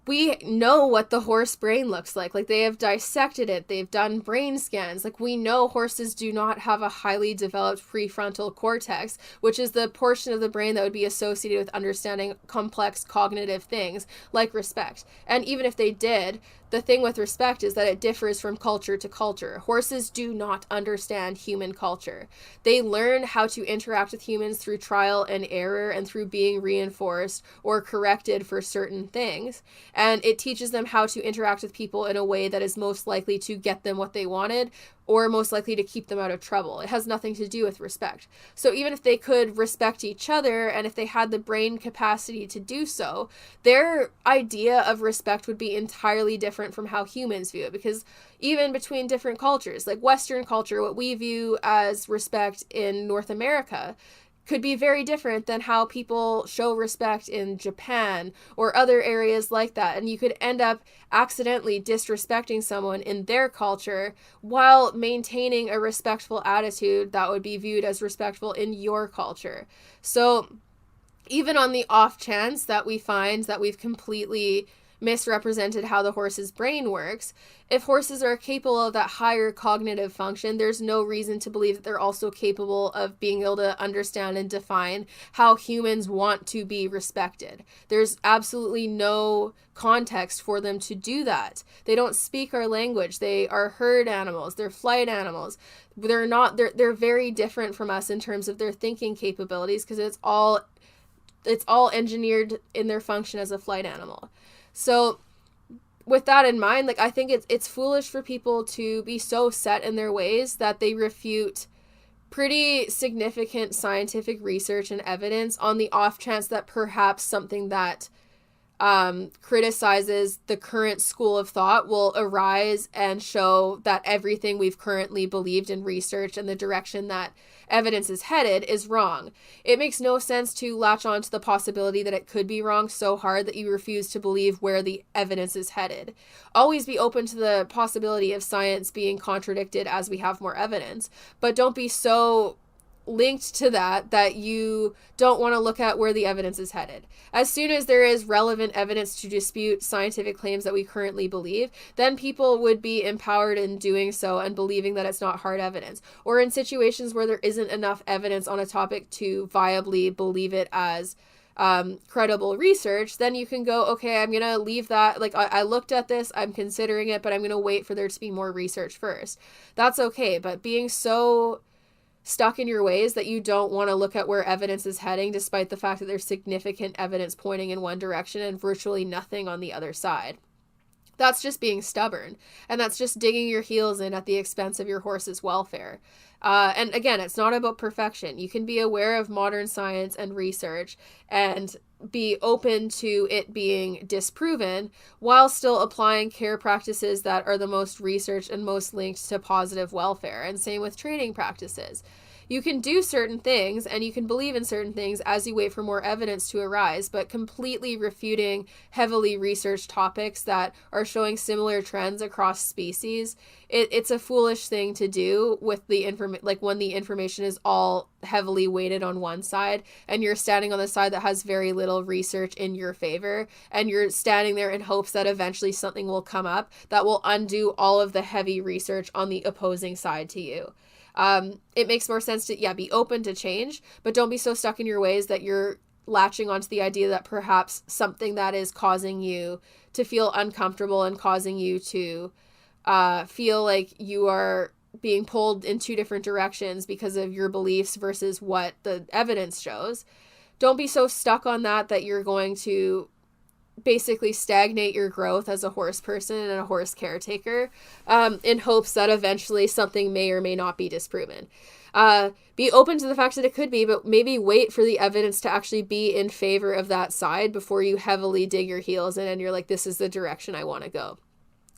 [SPEAKER 1] we know what the horse brain looks like. Like they have dissected it. They've done brain scans. Like we know horses do not have a highly developed prefrontal cortex, which is the portion of the brain that would be associated with understanding complex cognitive things like respect. And even if they did, the thing with respect is that it differs from culture to culture. Horses do not understand human culture. They learn how to interact with humans through trial and error and through being reinforced or corrected for certain things. And it teaches them how to interact with people in a way that is most likely to get them what they wanted, or most likely to keep them out of trouble. It has nothing to do with respect. So even if they could respect each other, and if they had the brain capacity to do so, their idea of respect would be entirely different from how humans view it. Because even between different cultures, like Western culture, what we view as respect in North America could be very different than how people show respect in Japan or other areas like that. And you could end up accidentally disrespecting someone in their culture while maintaining a respectful attitude that would be viewed as respectful in your culture. So even on the off chance that we find that we've completely misrepresented how the horse's brain works, if horses are capable of that higher cognitive function, there's no reason to believe that they're also capable of being able to understand and define how humans want to be respected. There's absolutely no context for them to do that. They don't speak our language. They are herd animals. They're flight animals. They're very different from us in terms of their thinking capabilities, because it's all engineered in their function as a flight animal. So with that in mind, like I think it's foolish for people to be so set in their ways that they refute pretty significant scientific research and evidence on the off chance that perhaps something that criticizes the current school of thought will arise and show that everything we've currently believed in research and the direction that evidence is headed is wrong. It makes no sense to latch on to the possibility that it could be wrong so hard that you refuse to believe where the evidence is headed. Always be open to the possibility of science being contradicted as we have more evidence, but don't be so linked to that you don't want to look at where the evidence is headed. As soon as there is relevant evidence to dispute scientific claims that we currently believe, then people would be empowered in doing so and believing that it's not hard evidence. Or in situations where there isn't enough evidence on a topic to viably believe it as credible research, then you can go, okay, I'm gonna leave that, like I looked at this, I'm considering it, but I'm gonna wait for there to be more research first. That's okay, but being so stuck in your ways that you don't want to look at where evidence is heading, despite the fact that there's significant evidence pointing in one direction and virtually nothing on the other side. That's just being stubborn, and that's just digging your heels in at the expense of your horse's welfare. And again, it's not about perfection. You can be aware of modern science and research and be open to it being disproven while still applying care practices that are the most researched and most linked to positive welfare. And same with training practices. You can do certain things and you can believe in certain things as you wait for more evidence to arise, but completely refuting heavily researched topics that are showing similar trends across species, it's a foolish thing to do with the like when the information is all heavily weighted on one side and you're standing on the side that has very little research in your favor, and you're standing there in hopes that eventually something will come up that will undo all of the heavy research on the opposing side to you. It makes more sense to, be open to change, but don't be so stuck in your ways that you're latching onto the idea that perhaps something that is causing you to feel uncomfortable and causing you to feel like you are being pulled in two different directions because of your beliefs versus what the evidence shows. Don't be so stuck on that you're going to basically stagnate your growth as a horse person and a horse caretaker in hopes that eventually something may or may not be disproven. Be open to the fact that it could be, but maybe wait for the evidence to actually be in favor of that side before you heavily dig your heels in and you're like, this is the direction I want to go.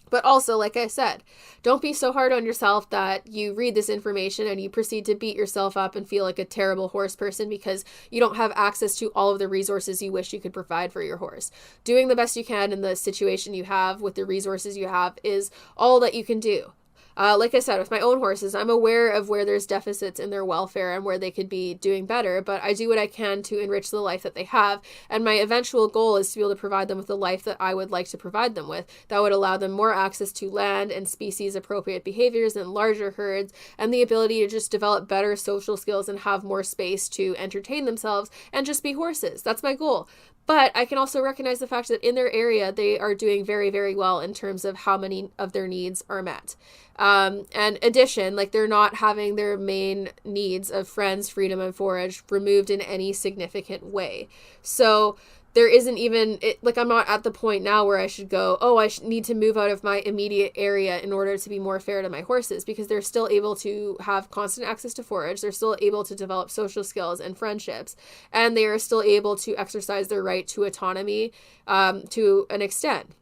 [SPEAKER 1] But also, like I said, don't be so hard on yourself that you read this information and you proceed to beat yourself up and feel like a terrible horse person because you don't have access to all of the resources you wish you could provide for your horse. Doing the best you can in the situation you have with the resources you have is all that you can do. Like I said, with my own horses, I'm aware of where there's deficits in their welfare and where they could be doing better, but I do what I can to enrich the life that they have, and my eventual goal is to be able to provide them with the life that I would like to provide them with. That would allow them more access to land and species-appropriate behaviors and larger herds, and the ability to just develop better social skills and have more space to entertain themselves and just be horses. That's my goal. But I can also recognize the fact that in their area, they are doing very, very well in terms of how many of their needs are met. And addition, like they're not having their main needs of friends, freedom, and forage removed in any significant way. So there isn't even, I'm not at the point now where I should go, need to move out of my immediate area in order to be more fair to my horses, because they're still able to have constant access to forage. They're still able to develop social skills and friendships, and they are still able to exercise their right to autonomy to an extent.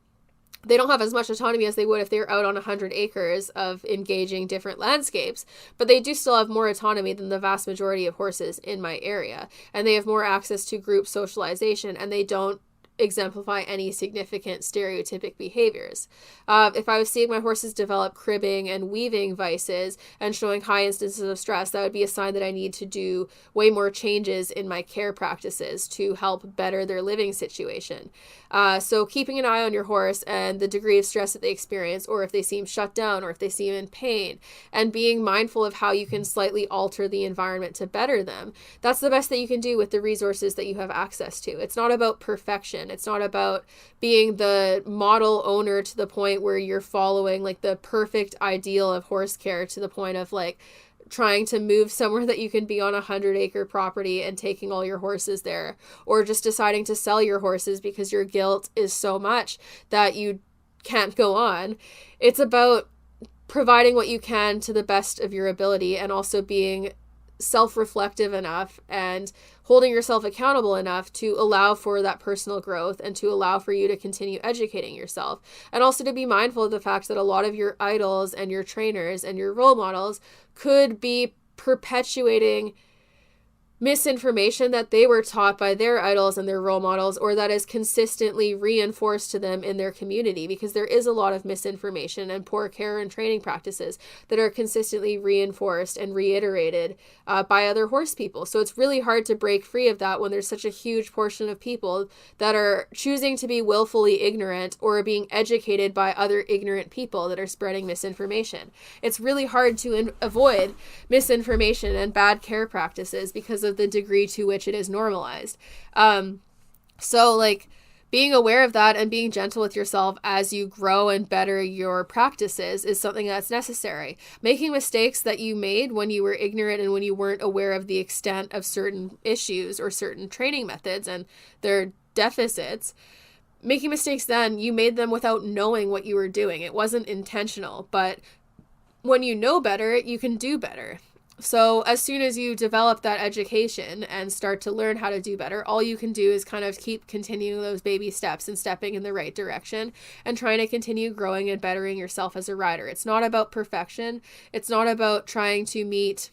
[SPEAKER 1] They don't have as much autonomy as they would if they were out on 100 acres of engaging different landscapes, but they do still have more autonomy than the vast majority of horses in my area. And they have more access to group socialization, and they don't exemplify any significant stereotypic behaviors. If I was seeing my horses develop cribbing and weaving vices and showing high instances of stress, that would be a sign that I need to do way more changes in my care practices to help better their living situation. So keeping an eye on your horse and the degree of stress that they experience, or if they seem shut down, or if they seem in pain, and being mindful of how you can slightly alter the environment to better them. That's the best that you can do with the resources that you have access to. It's not about perfection. It's not about being the model owner to the point where you're following like the perfect ideal of horse care to the point of like trying to move somewhere that you can be on 100-acre property and taking all your horses there, or just deciding to sell your horses because your guilt is so much that you can't go on. It's about providing what you can to the best of your ability, and also being self-reflective enough and holding yourself accountable enough to allow for that personal growth and to allow for you to continue educating yourself, and also to be mindful of the fact that a lot of your idols and your trainers and your role models could be perpetuating misinformation that they were taught by their idols and their role models, or that is consistently reinforced to them in their community, because there is a lot of misinformation and poor care and training practices that are consistently reinforced and reiterated by other horse people. So it's really hard to break free of that when there's such a huge portion of people that are choosing to be willfully ignorant or being educated by other ignorant people that are spreading misinformation. It's really hard to avoid misinformation and bad care practices because of the degree to which it is normalized. So like being aware of that and being gentle with yourself as you grow and better your practices is something that's necessary. Making mistakes that you made when you were ignorant and when you weren't aware of the extent of certain issues or certain training methods and their deficits, making mistakes then, you made them without knowing what you were doing. It wasn't intentional, but when you know better, you can do better. So as soon as you develop that education and start to learn how to do better, all you can do is kind of keep continuing those baby steps and stepping in the right direction and trying to continue growing and bettering yourself as a rider. It's not about perfection. It's not about trying to meet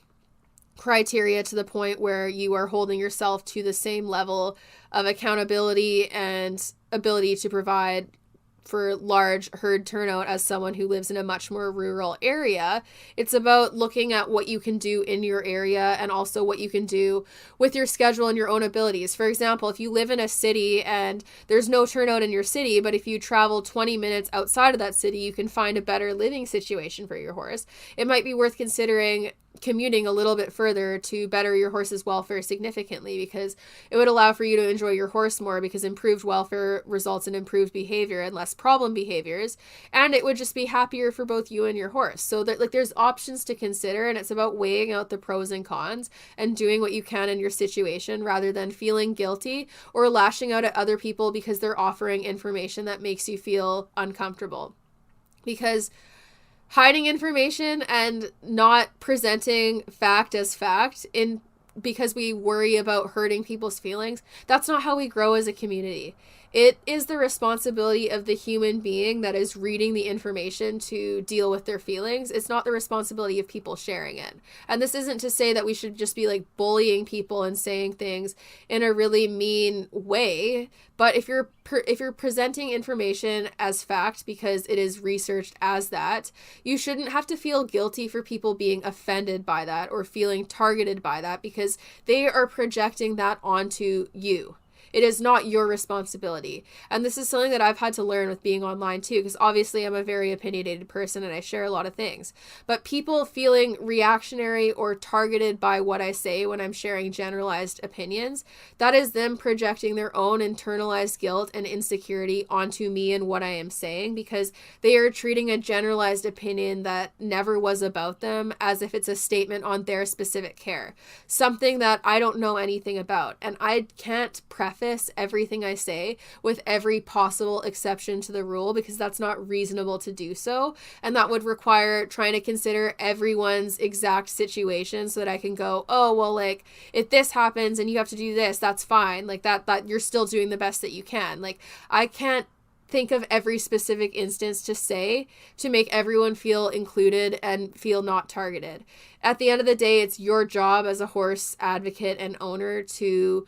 [SPEAKER 1] criteria to the point where you are holding yourself to the same level of accountability and ability to provide for large herd turnout as someone who lives in a much more rural area. It's about looking at what you can do in your area and also what you can do with your schedule and your own abilities. For example, if you live in a city and there's no turnout in your city, but if you travel 20 minutes outside of that city, you can find a better living situation for your horse. It might be worth considering commuting a little bit further to better your horse's welfare significantly, because it would allow for you to enjoy your horse more, because improved welfare results in improved behavior and less problem behaviors, and it would just be happier for both you and your horse. So there's options to consider, and it's about weighing out the pros and cons and doing what you can in your situation rather than feeling guilty or lashing out at other people because they're offering information that makes you feel uncomfortable. Because hiding information and not presenting fact as fact because we worry about hurting people's feelings, that's not how we grow as a community. It is the responsibility of the human being that is reading the information to deal with their feelings. It's not the responsibility of people sharing it. And this isn't to say that we should just be like bullying people and saying things in a really mean way. But if you're presenting information as fact because it is researched as that, you shouldn't have to feel guilty for people being offended by that or feeling targeted by that, because they are projecting that onto you. It is not your responsibility. And this is something that I've had to learn with being online too, because obviously I'm a very opinionated person and I share a lot of things. But people feeling reactionary or targeted by what I say when I'm sharing generalized opinions, that is them projecting their own internalized guilt and insecurity onto me and what I am saying, because they are treating a generalized opinion that never was about them as if it's a statement on their specific care, something that I don't know anything about. And I can't preface everything I say with every possible exception to the rule, because that's not reasonable to do so, and that would require trying to consider everyone's exact situation so that I can go, oh well, like if this happens and you have to do this, that's fine, like that you're still doing the best that you can. Like I can't think of every specific instance to say to make everyone feel included and feel not targeted. At the end of the day, it's your job as a horse advocate and owner to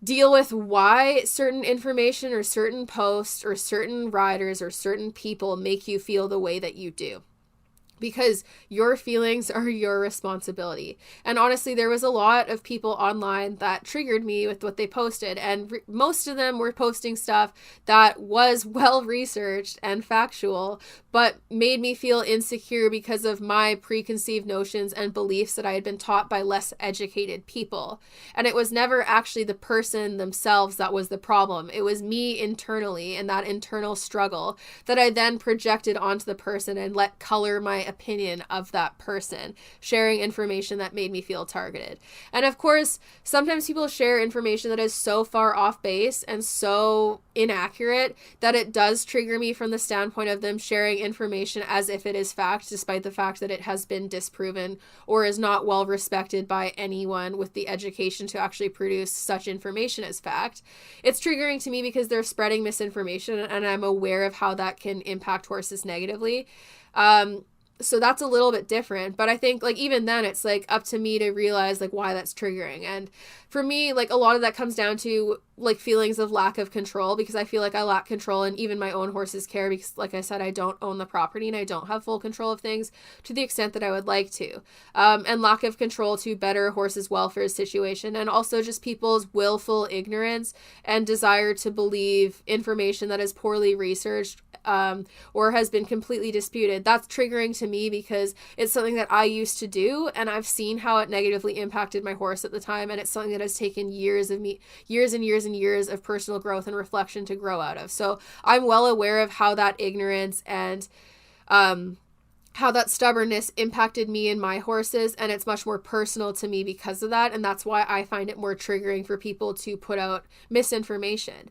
[SPEAKER 1] deal with why certain information or certain posts or certain riders or certain people make you feel the way that you do, because your feelings are your responsibility. And honestly, there was a lot of people online that triggered me with what they posted, and most of them were posting stuff that was well researched and factual, but made me feel insecure because of my preconceived notions and beliefs that I had been taught by less educated people. And it was never actually the person themselves that was the problem. It was me internally, and that internal struggle that I then projected onto the person and let color my opinion of that person, sharing information that made me feel targeted. And of course, sometimes people share information that is so far off base and so inaccurate that it does trigger me from the standpoint of them sharing information as if it is fact, despite the fact that it has been disproven or is not well respected by anyone with the education to actually produce such information as fact. It's triggering to me because they're spreading misinformation, and I'm aware of how that can impact horses negatively. So that's a little bit different, but I think like even then it's like up to me to realize like why that's triggering. And for me, like a lot of that comes down to like feelings of lack of control, because I feel like I lack control in even my own horse's care, because like I said, I don't own the property and I don't have full control of things to the extent that I would like to. And lack of control to better horses' welfare situation, and also just people's willful ignorance and desire to believe information that is poorly researched or has been completely disputed. That's triggering to me because it's something that I used to do, and I've seen how it negatively impacted my horse at the time, and it's something that has taken years and years of personal growth and reflection to grow out of. So I'm well aware of how that ignorance and how that stubbornness impacted me and my horses, and it's much more personal to me because of that, and that's why I find it more triggering for people to put out misinformation.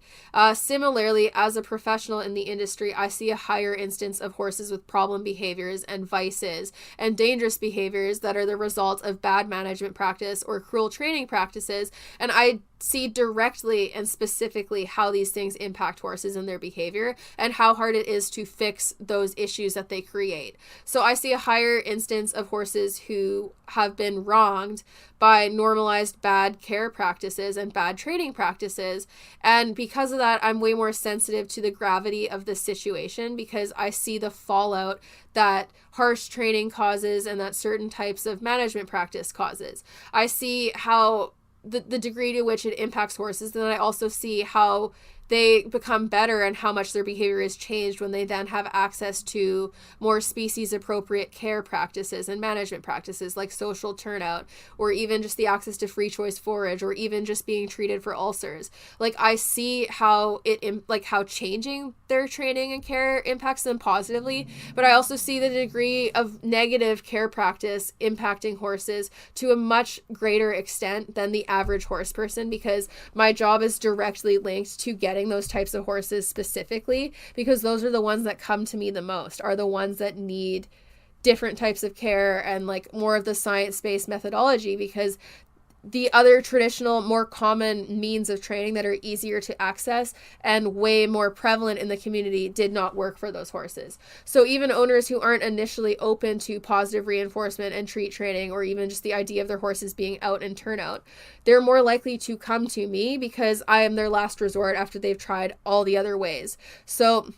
[SPEAKER 1] Similarly, as a professional in the industry, I see a higher instance of horses with problem behaviors and vices and dangerous behaviors that are the result of bad management practice or cruel training practices, and I see directly and specifically how these things impact horses and their behavior and how hard it is to fix those issues that they create. So I see a higher instance of horses who have been wronged by normalized bad care practices and bad training practices. And because of that, I'm way more sensitive to the gravity of the situation because I see the fallout that harsh training causes and that certain types of management practice causes. I see how the degree to which it impacts horses, then I also see how they become better and how much their behavior is changed when they then have access to more species appropriate care practices and management practices like social turnout, or even just the access to free choice forage, or even just being treated for ulcers. Like I see how how changing their training and care impacts them positively, but I also see the degree of negative care practice impacting horses to a much greater extent than the average horse person, because my job is directly linked to getting those types of horses specifically, because those are the ones that come to me the most, are the ones that need different types of care and like more of the science-based methodology, because the other traditional, more common means of training that are easier to access and way more prevalent in the community did not work for those horses. So even owners who aren't initially open to positive reinforcement and treat training, or even just the idea of their horses being out and turnout, they're more likely to come to me because I am their last resort after they've tried all the other ways. So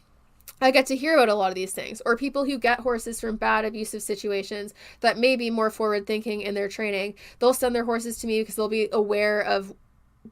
[SPEAKER 1] I get to hear about a lot of these things, or people who get horses from bad abusive situations that may be more forward thinking in their training. They'll send their horses to me because they'll be aware of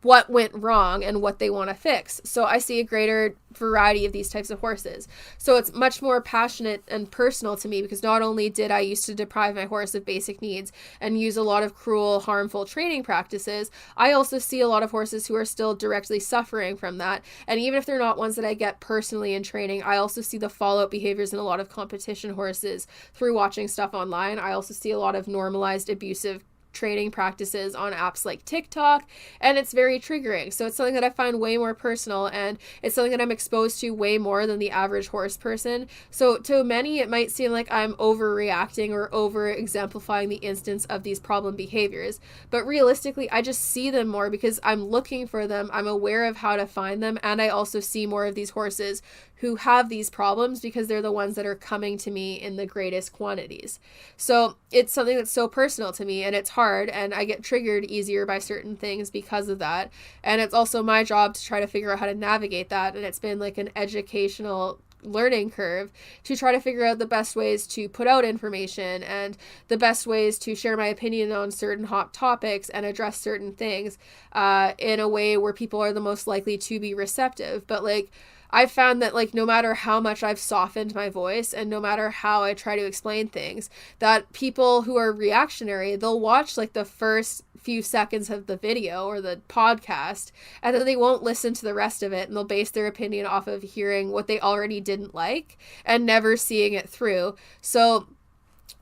[SPEAKER 1] what went wrong and what they want to fix. So I see a greater variety of these types of horses. So it's much more passionate and personal to me, because not only did I used to deprive my horse of basic needs and use a lot of cruel, harmful training practices, I also see a lot of horses who are still directly suffering from that. And even if they're not ones that I get personally in training, I also see the fallout behaviors in a lot of competition horses through watching stuff online. I also see a lot of normalized abusive training practices on apps like TikTok, and it's very triggering. So it's something that I find way more personal, and it's something that I'm exposed to way more than the average horse person. So to many, it might seem like I'm overreacting or over exemplifying the instance of these problem behaviors, but realistically, I just see them more because I'm looking for them, I'm aware of how to find them, and I also see more of these horses who have these problems because they're the ones that are coming to me in the greatest quantities. So it's something that's so personal to me, and it's hard, and I get triggered easier by certain things because of that. And it's also my job to try to figure out how to navigate that. And it's been like an educational learning curve to try to figure out the best ways to put out information and the best ways to share my opinion on certain hot topics and address certain things in a way where people are the most likely to be receptive. But like, I've found that like no matter how much I've softened my voice and no matter how I try to explain things, that people who are reactionary, they'll watch like the first few seconds of the video or the podcast, and then they won't listen to the rest of it, and they'll base their opinion off of hearing what they already didn't like and never seeing it through. So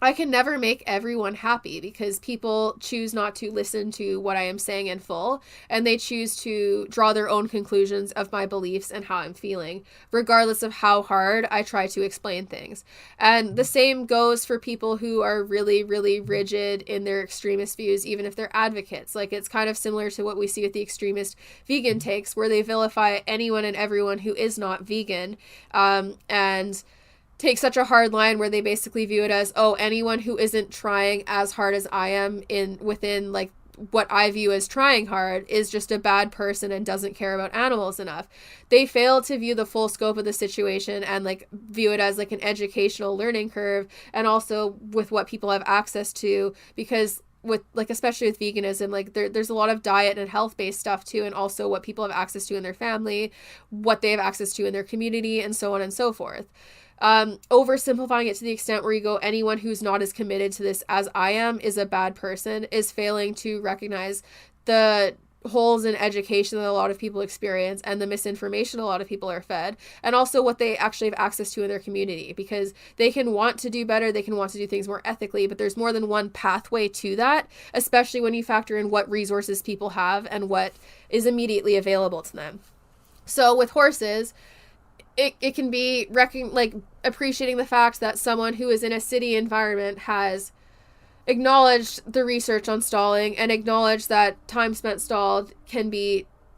[SPEAKER 1] I can never make everyone happy because people choose not to listen to what I am saying in full, and they choose to draw their own conclusions of my beliefs and how I'm feeling, regardless of how hard I try to explain things. And the same goes for people who are really, really rigid in their extremist views, even if they're advocates. Like, it's kind of similar to what we see with the extremist vegan takes, where they vilify anyone and everyone who is not vegan, and take such a hard line where they basically view it as, oh, anyone who isn't trying as hard as I am within like what I view as trying hard is just a bad person and doesn't care about animals enough. They fail to view the full scope of the situation and like view it as like an educational learning curve, and also with what people have access to, because with like, especially with veganism, like there's a lot of diet and health based stuff too, and also what people have access to in their family, what they have access to in their community, and so on and so forth. Oversimplifying it to the extent where you go, anyone who's not as committed to this as I am is a bad person, is failing to recognize the holes in education that a lot of people experience and the misinformation a lot of people are fed, and also what they actually have access to in their community, because they can want to do better, they can want to do things more ethically, but there's more than one pathway to that, especially when you factor in what resources people have and what is immediately available to them. So with horses, it can be appreciating the fact that someone who is in a city environment has acknowledged the research on stalling and acknowledged that time spent stalled can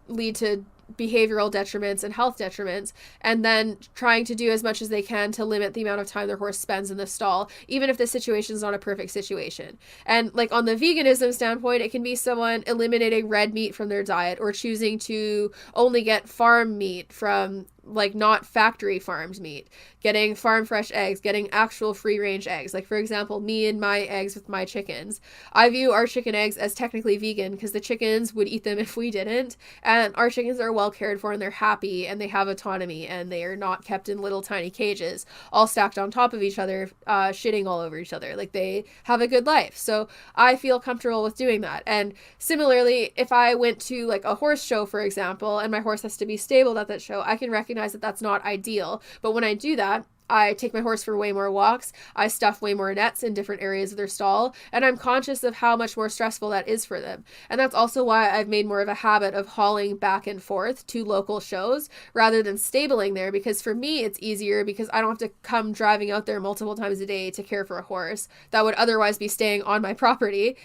[SPEAKER 1] lead to behavioral detriments and health detriments, and then trying to do as much as they can to limit the amount of time their horse spends in the stall, even if the situation is not a perfect situation. And like on the veganism standpoint, it can be someone eliminating red meat from their diet or choosing to only get farm meat from like not factory farmed meat, getting farm fresh eggs, getting actual free range eggs. Like for example, me and my eggs with my chickens, I view our chicken eggs as technically vegan because the chickens would eat them if we didn't, and our chickens are well cared for and they're happy and they have autonomy and they are not kept in little tiny cages all stacked on top of each other, shitting all over each other. Like they have a good life, so I feel comfortable with doing that. And similarly, if I went to like a horse show, for example, and my horse has to be stabled at that show, I can recognize that that's not ideal. But when I do that, I take my horse for way more walks, I stuff way more nets in different areas of their stall, and I'm conscious of how much more stressful that is for them. And that's also why I've made more of a habit of hauling back and forth to local shows rather than stabling there, because for me it's easier because I don't have to come driving out there multiple times a day to care for a horse that would otherwise be staying on my property.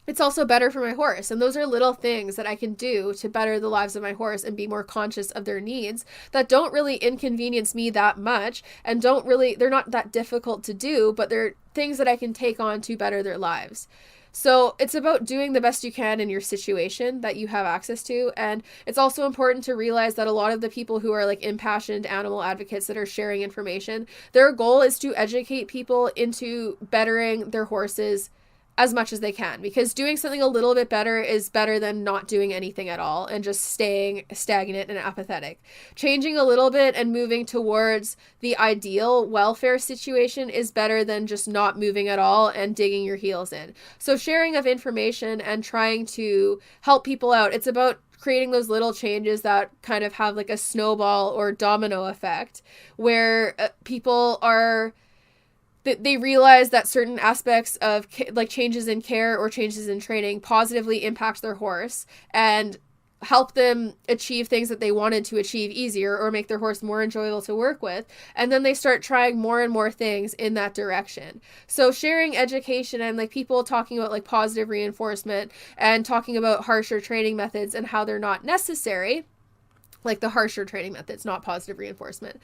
[SPEAKER 1] It's also better for my horse. And those are little things that I can do to better the lives of my horse and be more conscious of their needs that don't really inconvenience me that much and they're not that difficult to do, but they're things that I can take on to better their lives. So it's about doing the best you can in your situation that you have access to. And it's also important to realize that a lot of the people who are like impassioned animal advocates that are sharing information, their goal is to educate people into bettering their horses as much as they can, because doing something a little bit better is better than not doing anything at all and just staying stagnant and apathetic. Changing a little bit and moving towards the ideal welfare situation is better than just not moving at all and digging your heels in. So sharing of information and trying to help people out, it's about creating those little changes that kind of have like a snowball or domino effect where people are they realize that certain aspects of like changes in care or changes in training positively impact their horse and help them achieve things that they wanted to achieve easier or make their horse more enjoyable to work with. And then they start trying more and more things in that direction. So sharing education and like people talking about like positive reinforcement and talking about harsher training methods and how they're not necessary, like the harsher training methods, not positive reinforcement.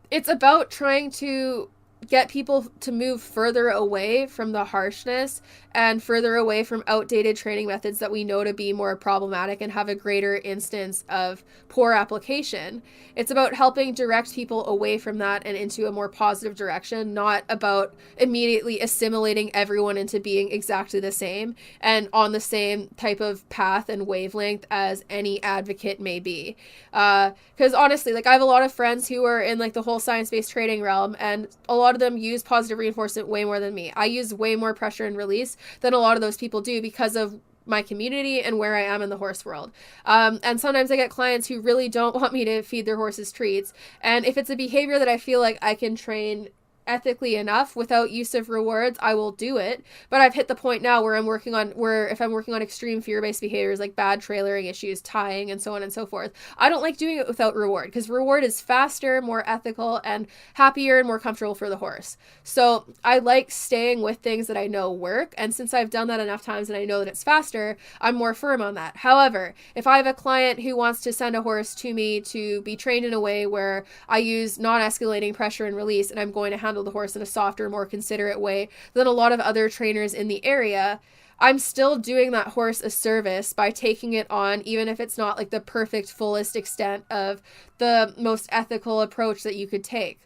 [SPEAKER 1] It's about trying to get people to move further away from the harshness and further away from outdated training methods that we know to be more problematic and have a greater instance of poor application. It's about helping direct people away from that and into a more positive direction, not about immediately assimilating everyone into being exactly the same and on the same type of path and wavelength as any advocate may be. Because honestly, like I have a lot of friends who are in like the whole science-based training realm, and a lot of them use positive reinforcement way more than me. I use way more pressure and release than a lot of those people do because of my community and where I am in the horse world. And sometimes I get clients who really don't want me to feed their horses treats. And if it's a behavior that I feel like I can train ethically enough without use of rewards, I will do it. But I've hit the point now where if I'm working on extreme fear-based behaviors like bad trailering issues, tying, and so on and so forth, I don't like doing it without reward, because reward is faster, more ethical, and happier and more comfortable for the horse. So I like staying with things that I know work, and since I've done that enough times and I know that it's faster, I'm more firm on that. However, if I have a client who wants to send a horse to me to be trained in a way where I use non-escalating pressure and release, and I'm going to handle the horse in a softer, more considerate way than a lot of other trainers in the area, I'm still doing that horse a service by taking it on, even if it's not like the perfect, fullest extent of the most ethical approach that you could take.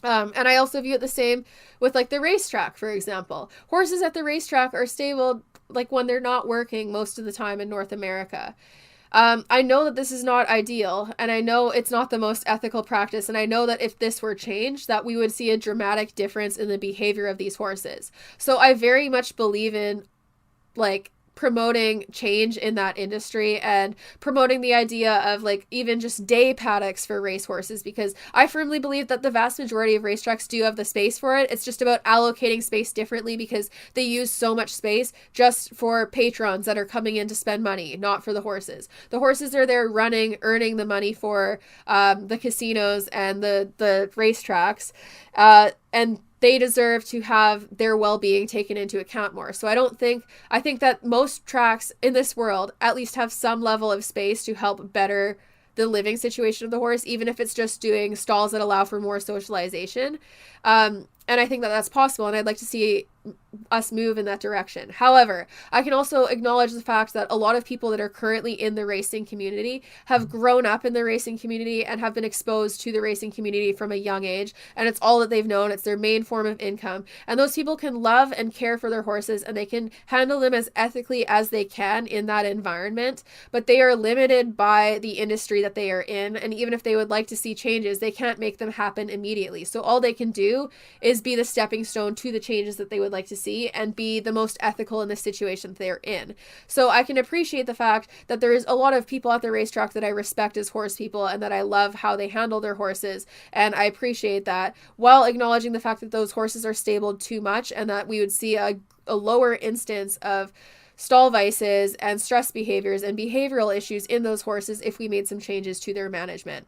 [SPEAKER 1] And I also view it the same with like the racetrack, for example. Horses at the racetrack are stabled like when they're not working most of the time in North America. I know that this is not ideal, and I know it's not the most ethical practice, and I know that if this were changed, that we would see a dramatic difference in the behavior of these horses. So I very much believe in, like, promoting change in that industry and promoting the idea of like even just day paddocks for racehorses, because I firmly believe that the vast majority of racetracks do have the space for it. It's just about allocating space differently, because they use so much space just for patrons that are coming in to spend money, not for the horses. The horses are there running, earning the money for the casinos and the racetracks. and they deserve to have their well-being taken into account more. So I think that most tracks in this world at least have some level of space to help better the living situation of the horse, even if it's just doing stalls that allow for more socialization. And I think that that's possible, and I'd like to see us move in that direction. However, I can also acknowledge the fact that a lot of people that are currently in the racing community have grown up in the racing community and have been exposed to the racing community from a young age, and it's all that they've known. It's their main form of income, and those people can love and care for their horses, and they can handle them as ethically as they can in that environment, but they are limited by the industry that they are in, and even if they would like to see changes, they can't make them happen immediately. So all they can do is be the stepping stone to the changes that they would like to see and be the most ethical in the situation that they're in. So I can appreciate the fact that there is a lot of people at the racetrack that I respect as horse people and that I love how they handle their horses, and I appreciate that, while acknowledging the fact that those horses are stabled too much and that we would see a lower instance of stall vices and stress behaviors and behavioral issues in those horses if we made some changes to their management.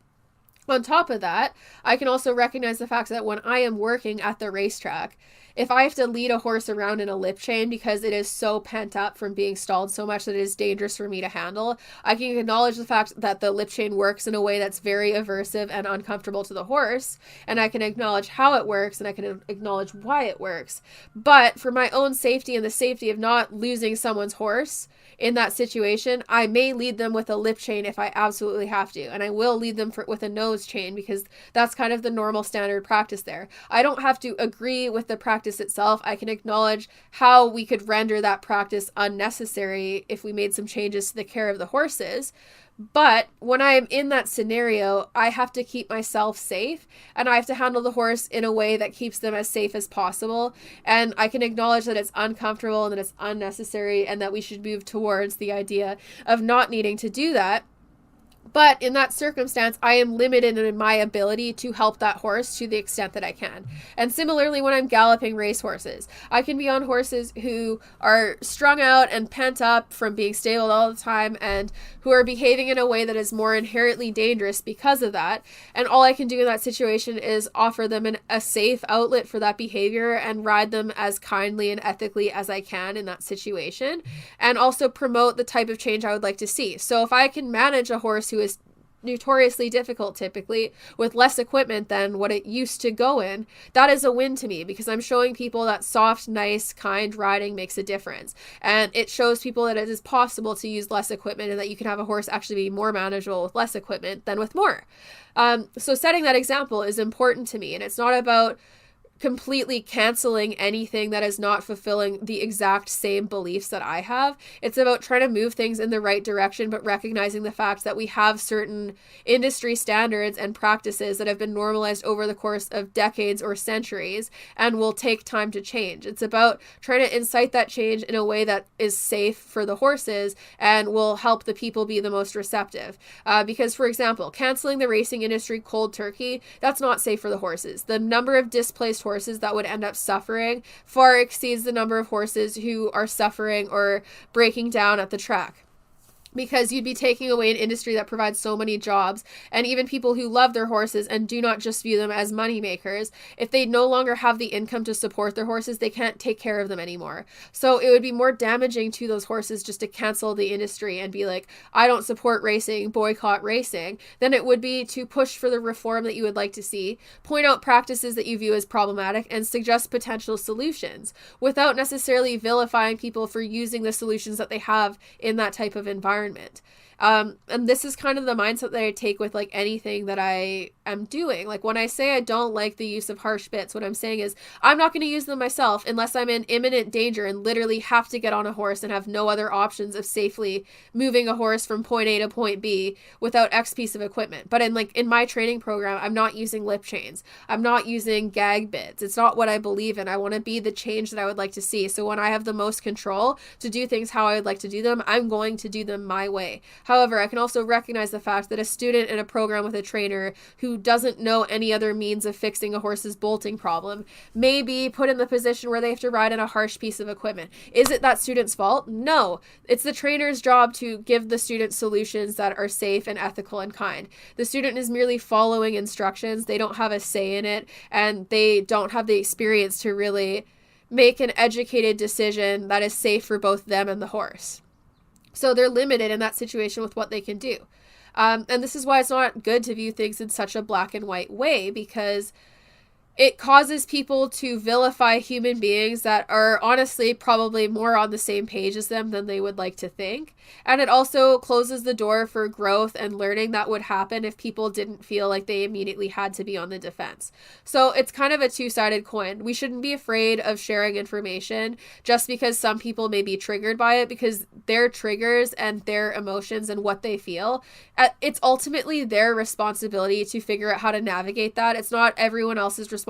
[SPEAKER 1] On top of that, I can also recognize the fact that when I am working at the racetrack, if I have to lead a horse around in a lip chain because it is so pent up from being stalled so much that it is dangerous for me to handle, I can acknowledge the fact that the lip chain works in a way that's very aversive and uncomfortable to the horse, and I can acknowledge how it works, and I can acknowledge why it works. But for my own safety and the safety of not losing someone's horse in that situation, I may lead them with a lip chain if I absolutely have to, and I will lead them with a nose chain because that's kind of the normal standard practice there. I don't have to agree with the practice itself. I can acknowledge how we could render that practice unnecessary if we made some changes to the care of the horses. But when I'm in that scenario, I have to keep myself safe, and I have to handle the horse in a way that keeps them as safe as possible. And I can acknowledge that it's uncomfortable and that it's unnecessary and that we should move towards the idea of not needing to do that. But in that circumstance, I am limited in my ability to help that horse to the extent that I can. And similarly, when I'm galloping race horses, I can be on horses who are strung out and pent up from being stabled all the time and who are behaving in a way that is more inherently dangerous because of that. And all I can do in that situation is offer them a safe outlet for that behavior and ride them as kindly and ethically as I can in that situation, and also promote the type of change I would like to see. So if I can manage a horse who is notoriously difficult typically with less equipment than what it used to go in, that is a win to me because I'm showing people that soft, nice, kind riding makes a difference, and it shows people that it is possible to use less equipment and that you can have a horse actually be more manageable with less equipment than with more. So setting that example is important to me, and it's not about completely canceling anything that is not fulfilling the exact same beliefs that I have. It's about trying to move things in the right direction, but recognizing the fact that we have certain industry standards and practices that have been normalized over the course of decades or centuries and will take time to change. It's about trying to incite that change in a way that is safe for the horses and will help the people be the most receptive. Because, for example, canceling the racing industry cold turkey, that's not safe for the horses. The number of displaced horses that would end up suffering far exceeds the number of horses who are suffering or breaking down at the track. Because you'd be taking away an industry that provides so many jobs, and even people who love their horses and do not just view them as money makers, if they no longer have the income to support their horses, they can't take care of them anymore. So it would be more damaging to those horses just to cancel the industry and be like, I don't support racing, boycott racing, than it would be to push for the reform that you would like to see, point out practices that you view as problematic, and suggest potential solutions without necessarily vilifying people for using the solutions that they have in that type of environment. And this is kind of the mindset that I take with like anything that I am doing. Like when I say I don't like the use of harsh bits, what I'm saying is I'm not going to use them myself unless I'm in imminent danger and literally have to get on a horse and have no other options of safely moving a horse from point A to point B without X piece of equipment. But in my training program, I'm not using lip chains. I'm not using gag bits. It's not what I believe in. I want to be the change that I would like to see. So when I have the most control to do things how I would like to do them, I'm going to do them my way. However, I can also recognize the fact that a student in a program with a trainer who doesn't know any other means of fixing a horse's bolting problem may be put in the position where they have to ride in a harsh piece of equipment. Is it that student's fault? No. It's the trainer's job to give the student solutions that are safe and ethical and kind. The student is merely following instructions. They don't have a say in it, and they don't have the experience to really make an educated decision that is safe for both them and the horse. So they're limited in that situation with what they can do. And this is why it's not good to view things in such a black and white way, because it causes people to vilify human beings that are honestly probably more on the same page as them than they would like to think. And it also closes the door for growth and learning that would happen if people didn't feel like they immediately had to be on the defense. So it's kind of a two-sided coin. We shouldn't be afraid of sharing information just because some people may be triggered by it, because their triggers and their emotions and what they feel, it's ultimately their responsibility to figure out how to navigate that. It's not everyone else's responsibility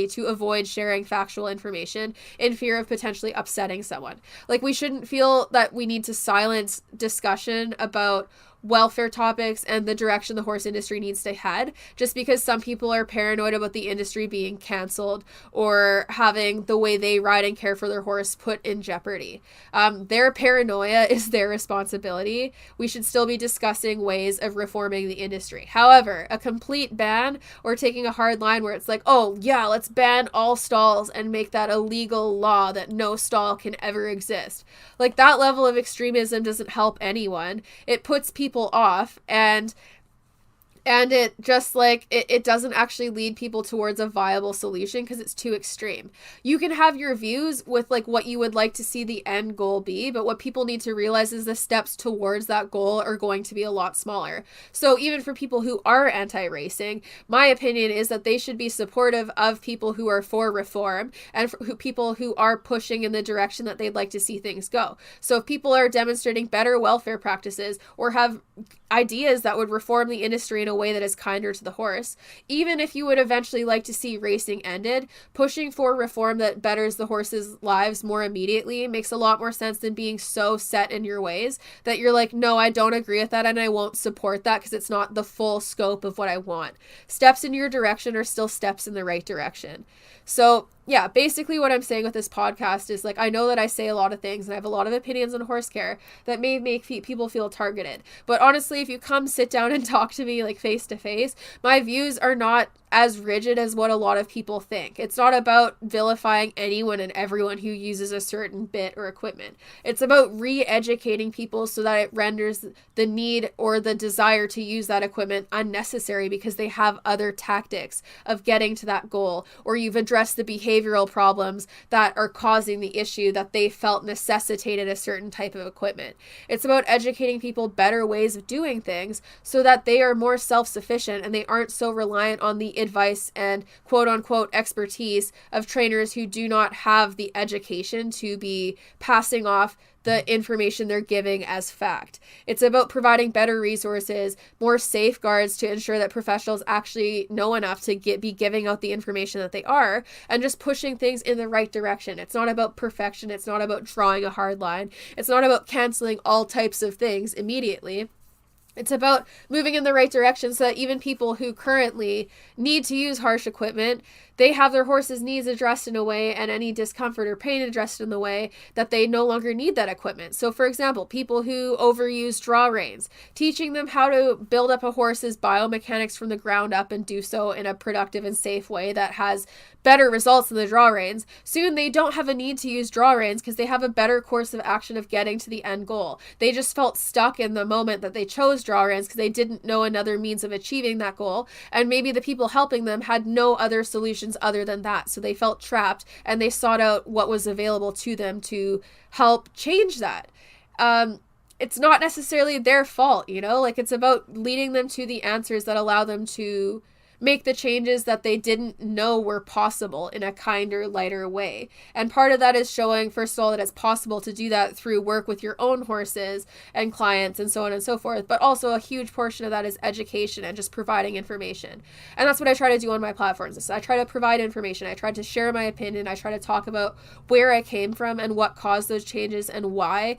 [SPEAKER 1] to avoid sharing factual information in fear of potentially upsetting someone. Like, we shouldn't feel that we need to silence discussion about welfare topics and the direction the horse industry needs to head just because some people are paranoid about the industry being canceled or having the way they ride and care for their horse put in jeopardy. Their paranoia is their responsibility. We should still be discussing ways of reforming the industry. However, a complete ban or taking a hard line where it's like, oh yeah, let's ban all stalls and make that a legal law that no stall can ever exist. Like, that level of extremism doesn't help anyone. It puts people off, and it just like it doesn't actually lead people towards a viable solution because it's too extreme. You can have your views with like what you would like to see the end goal be, but what people need to realize is the steps towards that goal are going to be a lot smaller. So even for people who are anti-racing, my opinion is that they should be supportive of people who are for reform and for people who are pushing in the direction that they'd like to see things go. So if people are demonstrating better welfare practices or have ideas that would reform the industry in a way that is kinder to the horse, even if you would eventually like to see racing ended, pushing for reform that betters the horse's lives more immediately makes a lot more sense than being so set in your ways that you're like, no, I don't agree with that and I won't support that because it's not the full scope of what I want. Steps in your direction are still steps in the right direction. So yeah, basically what I'm saying with this podcast is like, I know that I say a lot of things and I have a lot of opinions on horse care that may make people feel targeted. But honestly, if you come sit down and talk to me like face to face, my views are not as rigid as what a lot of people think. It's not about vilifying anyone and everyone who uses a certain bit or equipment. It's about re-educating people so that it renders the need or the desire to use that equipment unnecessary because they have other tactics of getting to that goal, or you've addressed the behavioral problems that are causing the issue that they felt necessitated a certain type of equipment. It's about educating people better ways of doing things so that they are more self-sufficient and they aren't so reliant on the advice and quote unquote expertise of trainers who do not have the education to be passing off the information they're giving as fact. It's about providing better resources, more safeguards to ensure that professionals actually know enough to be giving out the information that they are, and just pushing things in the right direction. It's not about perfection. It's not about drawing a hard line. It's not about canceling all types of things immediately. It's about moving in the right direction so that even people who currently need to use harsh equipment, they have their horse's needs addressed in a way and any discomfort or pain addressed in the way that they no longer need that equipment. So for example, people who overuse draw reins, teaching them how to build up a horse's biomechanics from the ground up and do so in a productive and safe way that has better results than the draw reins. Soon they don't have a need to use draw reins because they have a better course of action of getting to the end goal. They just felt stuck in the moment that they chose draw reins because they didn't know another means of achieving that goal, and maybe the people helping them had no other solutions other than that, so they felt trapped and they sought out what was available to them to help change that. It's not necessarily their fault, like it's about leading them to the answers that allow them to make the changes that they didn't know were possible in a kinder, lighter way. And part of that is showing, first of all, that it's possible to do that through work with your own horses and clients and so on and so forth. But also a huge portion of that is education and just providing information. And that's what I try to do on my platforms. Is I try to provide information. I try to share my opinion. I try to talk about where I came from and what caused those changes and why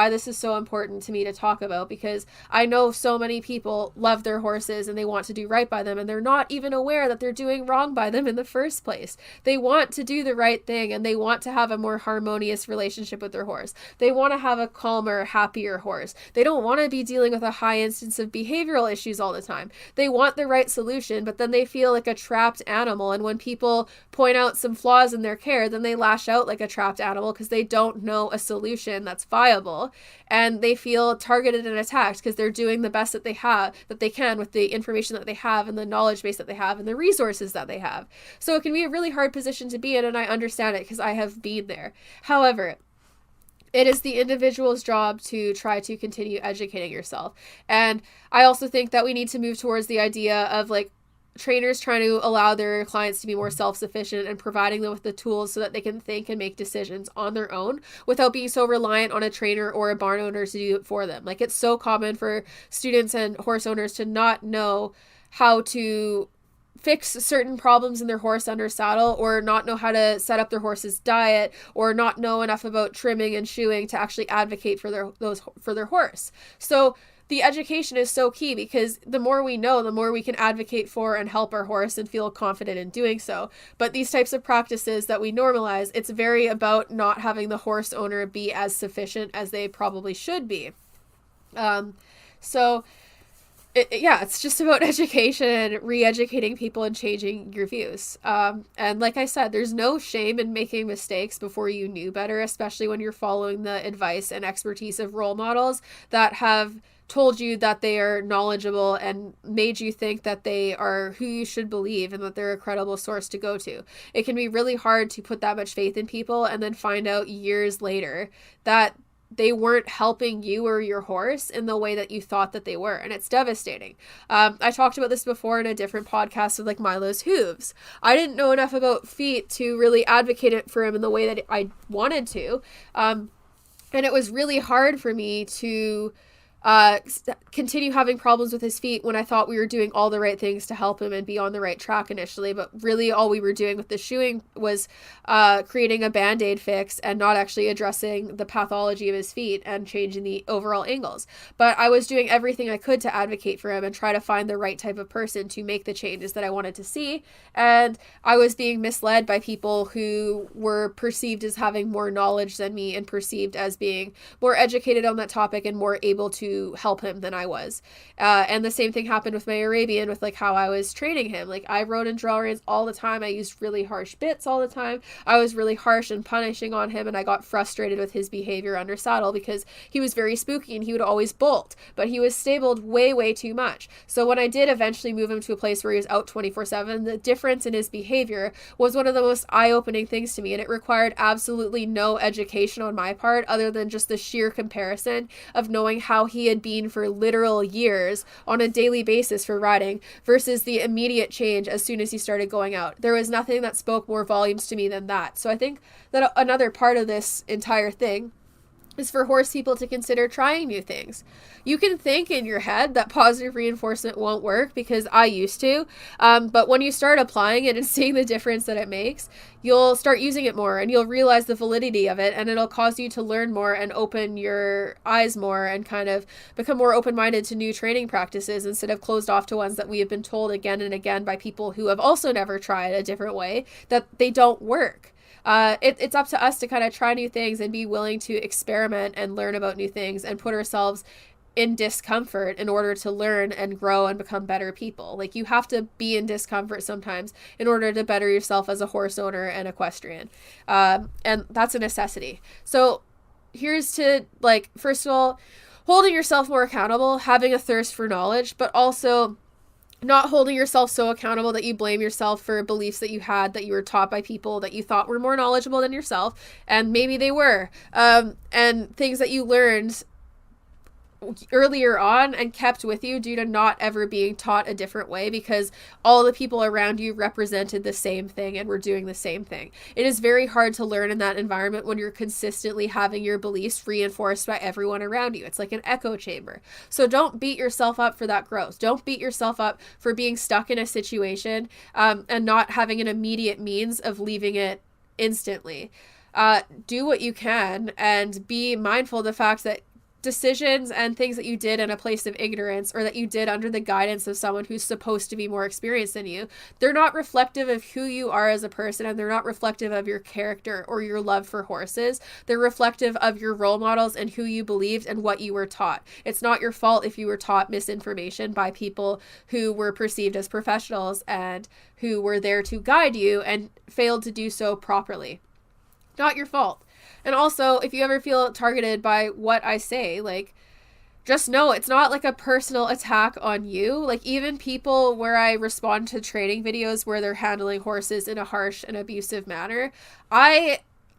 [SPEAKER 1] this is so important to me to talk about, because I know so many people love their horses and they want to do right by them, and they're not even aware that they're doing wrong by them in the first place. They want to do the right thing, and they want to have a more harmonious relationship with their horse. They want to have a calmer, happier horse. They don't want to be dealing with a high instance of behavioral issues all the time. They want the right solution, but then they feel like a trapped animal, and when people point out some flaws in their care, then they lash out like a trapped animal because they don't know a solution that's viable, and they feel targeted and attacked because they're doing the best that they can with the information that they have and the knowledge base that they have and the resources that they have. So it can be a really hard position to be in, and I understand it because I have been there. However, it is the individual's job to try to continue educating yourself. And I also think that we need to move towards the idea of like trainers trying to allow their clients to be more self-sufficient and providing them with the tools so that they can think and make decisions on their own without being so reliant on a trainer or a barn owner to do it for them. Like, it's so common for students and horse owners to not know how to fix certain problems in their horse under saddle, or not know how to set up their horse's diet, or not know enough about trimming and shoeing to actually advocate for their horse. So the education is so key, because the more we know, the more we can advocate for and help our horse and feel confident in doing so. But these types of practices that we normalize, it's very about not having the horse owner be as sufficient as they probably should be. It's just about education and re-educating people and changing your views. And like I said, there's no shame in making mistakes before you knew better, especially when you're following the advice and expertise of role models that have told you that they are knowledgeable and made you think that they are who you should believe and that they're a credible source to go to. It can be really hard to put that much faith in people and then find out years later that they weren't helping you or your horse in the way that you thought that they were. And it's devastating. I talked about this before in a different podcast with like Milo's hooves. I didn't know enough about feet to really advocate it for him in the way that I wanted to. And it was really hard for me to continue having problems with his feet when I thought we were doing all the right things to help him and be on the right track initially. But really all we were doing with the shoeing was creating a Band-Aid fix and not actually addressing the pathology of his feet and changing the overall angles. But I was doing everything I could to advocate for him and try to find the right type of person to make the changes that I wanted to see. And I was being misled by people who were perceived as having more knowledge than me and perceived as being more educated on that topic and more able to help him than I was. And the same thing happened with my Arabian, with like how I was training him. Like, I rode in draw reins all the time. I used really harsh bits all the time. I was really harsh and punishing on him, and I got frustrated with his behavior under saddle because he was very spooky and he would always bolt, but he was stabled way, way too much. So when I did eventually move him to a place where he was out 24/7, the difference in his behavior was one of the most eye-opening things to me, and it required absolutely no education on my part other than just the sheer comparison of knowing how he had been for literal years on a daily basis for riding versus the immediate change as soon as he started going out. There was nothing that spoke more volumes to me than that. So I think that another part of this entire thing is for horse people to consider trying new things. You can think in your head that positive reinforcement won't work, because I used to, but when you start applying it and seeing the difference that it makes, you'll start using it more and you'll realize the validity of it, and it'll cause you to learn more and open your eyes more and kind of become more open-minded to new training practices instead of closed off to ones that we have been told again and again by people who have also never tried a different way that they don't work. It's up to us to kind of try new things and be willing to experiment and learn about new things and put ourselves in discomfort in order to learn and grow and become better people. Like, you have to be in discomfort sometimes in order to better yourself as a horse owner and equestrian. And that's a necessity. So here's to, like, first of all, holding yourself more accountable, having a thirst for knowledge, but also not holding yourself so accountable that you blame yourself for beliefs that you had, that you were taught by people that you thought were more knowledgeable than yourself, and maybe they were, and things that you learned earlier on and kept with you due to not ever being taught a different way, because all the people around you represented the same thing and were doing the same thing. It is very hard to learn in that environment when you're consistently having your beliefs reinforced by everyone around you. It's like an echo chamber. So don't beat yourself up for that growth. Don't beat yourself up for being stuck in a situation and not having an immediate means of leaving it instantly. Do what you can and be mindful of the fact that decisions and things that you did in a place of ignorance, or that you did under the guidance of someone who's supposed to be more experienced than you, they're not reflective of who you are as a person, and they're not reflective of your character or your love for horses. They're reflective of your role models and who you believed and what you were taught. It's not your fault if you were taught misinformation by people who were perceived as professionals and who were there to guide you and failed to do so properly. Not your fault. And also, if you ever feel targeted by what I say, like, just know it's not like a personal attack on you. Like, even people where I respond to training videos where they're handling horses in a harsh and abusive manner, I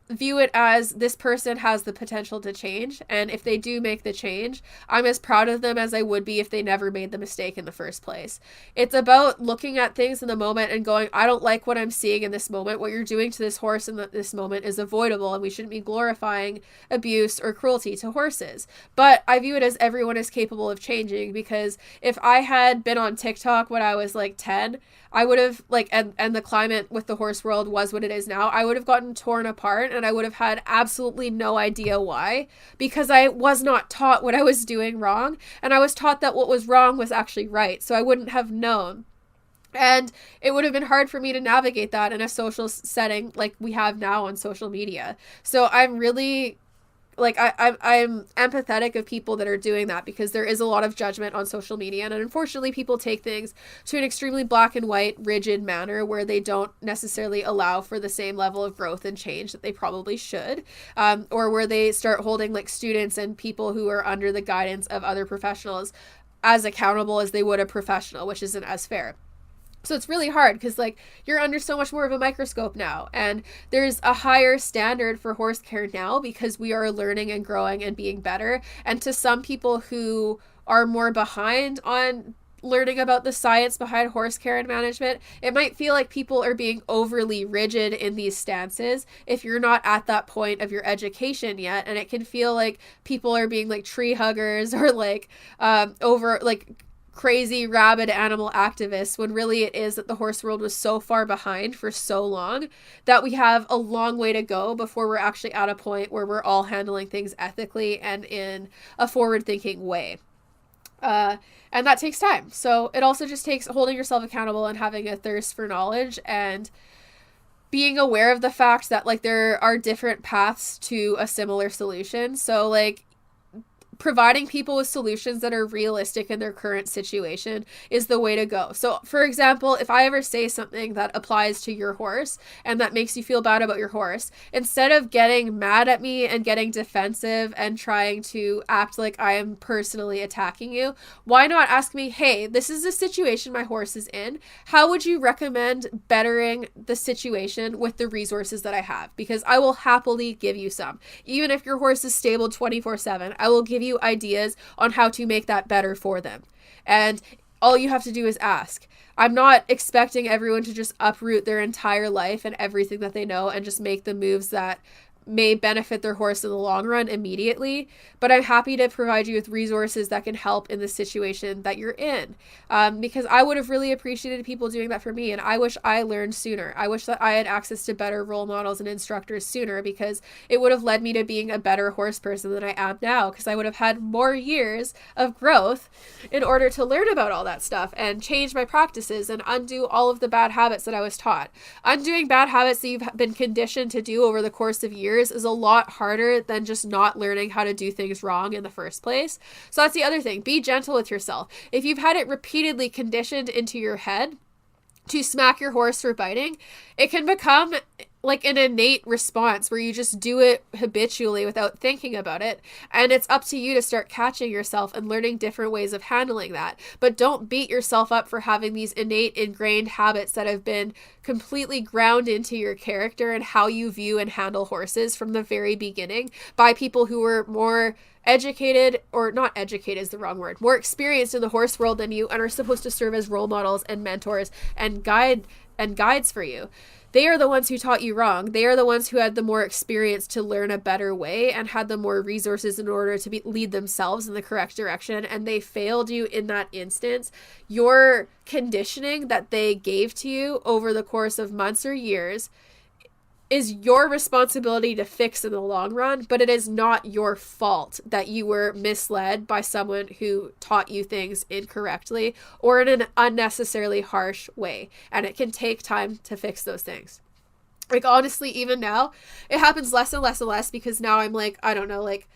[SPEAKER 1] view it as this person has the potential to change, and if they do make the change, I'm as proud of them as I would be if they never made the mistake in the first place. It's about looking at things in the moment and going, I don't like what I'm seeing in this moment. What you're doing to this horse in this moment is avoidable, and we shouldn't be glorifying abuse or cruelty to horses. But I view it as everyone is capable of changing, because if I had been on TikTok when I was like 10, I would have, like, and the climate with the horse world was what it is now, I would have gotten torn apart, and I would have had absolutely no idea why, because I was not taught what I was doing wrong, and I was taught that what was wrong was actually right, so I wouldn't have known. And it would have been hard for me to navigate that in a social setting like we have now on social media. So I'm really, like, I'm empathetic of people that are doing that, because there is a lot of judgment on social media, and unfortunately people take things to an extremely black and white, rigid manner where they don't necessarily allow for the same level of growth and change that they probably should, or where they start holding, like, students and people who are under the guidance of other professionals as accountable as they would a professional, which isn't as fair. So it's really hard, because, like, you're under so much more of a microscope now, and there's a higher standard for horse care now because we are learning and growing and being better. And to some people who are more behind on learning about the science behind horse care and management, it might feel like people are being overly rigid in these stances if you're not at that point of your education yet, and it can feel like people are being like tree huggers or like over like crazy rabid animal activists, when really it is that the horse world was so far behind for so long that we have a long way to go before we're actually at a point where we're all handling things ethically and in a forward-thinking way. And that takes time. So it also just takes holding yourself accountable and having a thirst for knowledge and being aware of the fact that, like, there are different paths to a similar solution. So, like, providing people with solutions that are realistic in their current situation is the way to go. So, for example, if I ever say something that applies to your horse and that makes you feel bad about your horse, instead of getting mad at me and getting defensive and trying to act like I am personally attacking you, why not ask me, hey, this is the situation my horse is in. How would you recommend bettering the situation with the resources that I have? Because I will happily give you some. Even if your horse is stable 24/7, I will give you ideas on how to make that better for them. And all you have to do is ask. I'm not expecting everyone to just uproot their entire life and everything that they know and just make the moves that may benefit their horse in the long run immediately, but I'm happy to provide you with resources that can help in the situation that you're in, because I would have really appreciated people doing that for me, and I wish I learned sooner. I wish that I had access to better role models and instructors sooner, because it would have led me to being a better horse person than I am now, because I would have had more years of growth in order to learn about all that stuff and change my practices and undo all of the bad habits that I was taught. Undoing bad habits that you've been conditioned to do over the course of years is a lot harder than just not learning how to do things wrong in the first place. So that's the other thing. Be gentle with yourself. If you've had it repeatedly conditioned into your head to smack your horse for biting, it can become like an innate response where you just do it habitually without thinking about it. And it's up to you to start catching yourself and learning different ways of handling that. But don't beat yourself up for having these innate ingrained habits that have been completely ground into your character and how you view and handle horses from the very beginning by people who were more educated, or not educated is the wrong word, more experienced in the horse world than you, and are supposed to serve as role models and mentors and guides for you. They are the ones who taught you wrong. They are the ones who had the more experience to learn a better way and had the more resources in order to lead themselves in the correct direction, and they failed you in that instance. Your conditioning that they gave to you over the course of months or years is your responsibility to fix in the long run, but it is not your fault that you were misled by someone who taught you things incorrectly or in an unnecessarily harsh way. And it can take time to fix those things. Like, honestly, even now, it happens less and less and less because now I'm like, I don't know, like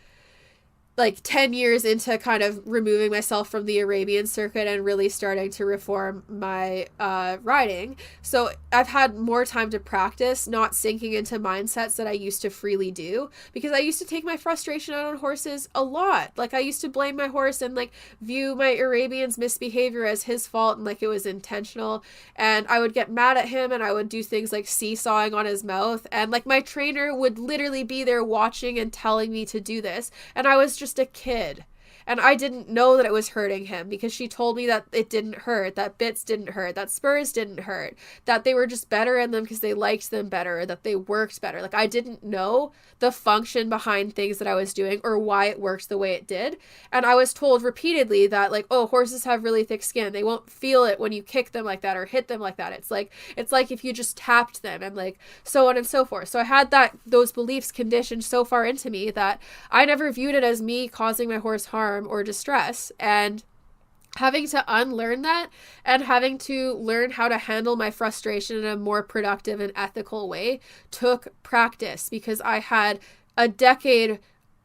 [SPEAKER 1] 10 years into kind of removing myself from the Arabian circuit and really starting to reform my riding. So I've had more time to practice not sinking into mindsets that I used to freely do, because I used to take my frustration out on horses a lot. Like, I used to blame my horse and like view my Arabian's misbehavior as his fault and like it was intentional. And I would get mad at him and I would do things like seesawing on his mouth. And like my trainer would literally be there watching and telling me to do this. And I was just a kid. And I didn't know that it was hurting him because she told me that it didn't hurt, that bits didn't hurt, that spurs didn't hurt, that they were just better in them because they liked them better, that they worked better. Like, I didn't know the function behind things that I was doing or why it worked the way it did. And I was told repeatedly that, like, oh, horses have really thick skin. They won't feel it when you kick them like that or hit them like that. It's like if you just tapped them, and like so on and so forth. So I had those beliefs conditioned so far into me that I never viewed it as me causing my horse harm or distress. And having to unlearn that and having to learn how to handle my frustration in a more productive and ethical way took practice, because I had a decade,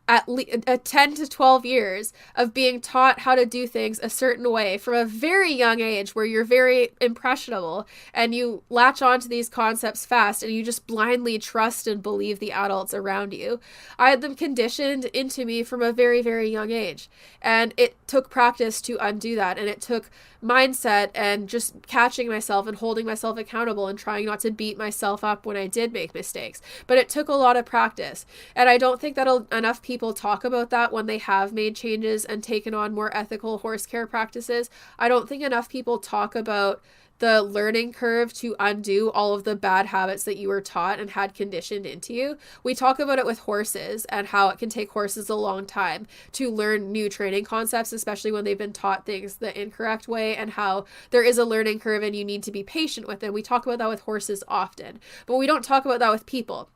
[SPEAKER 1] at least 10 to 12 years of being taught how to do things a certain way from a very young age, where you're very impressionable and you latch onto these concepts fast and you just blindly trust and believe the adults around you. I had them conditioned into me from a very, very young age, and it took practice to undo that, and it took mindset and just catching myself and holding myself accountable and trying not to beat myself up when I did make mistakes. But it took a lot of practice, and I don't think that enough people talk about that when they have made changes and taken on more ethical horse care practices. I don't think enough people talk about the learning curve to undo all of the bad habits that you were taught and had conditioned into you. We talk about it with horses and how it can take horses a long time to learn new training concepts, especially when they've been taught things the incorrect way, and how there is a learning curve and you need to be patient with them. We talk about that with horses often, but we don't talk about that with people.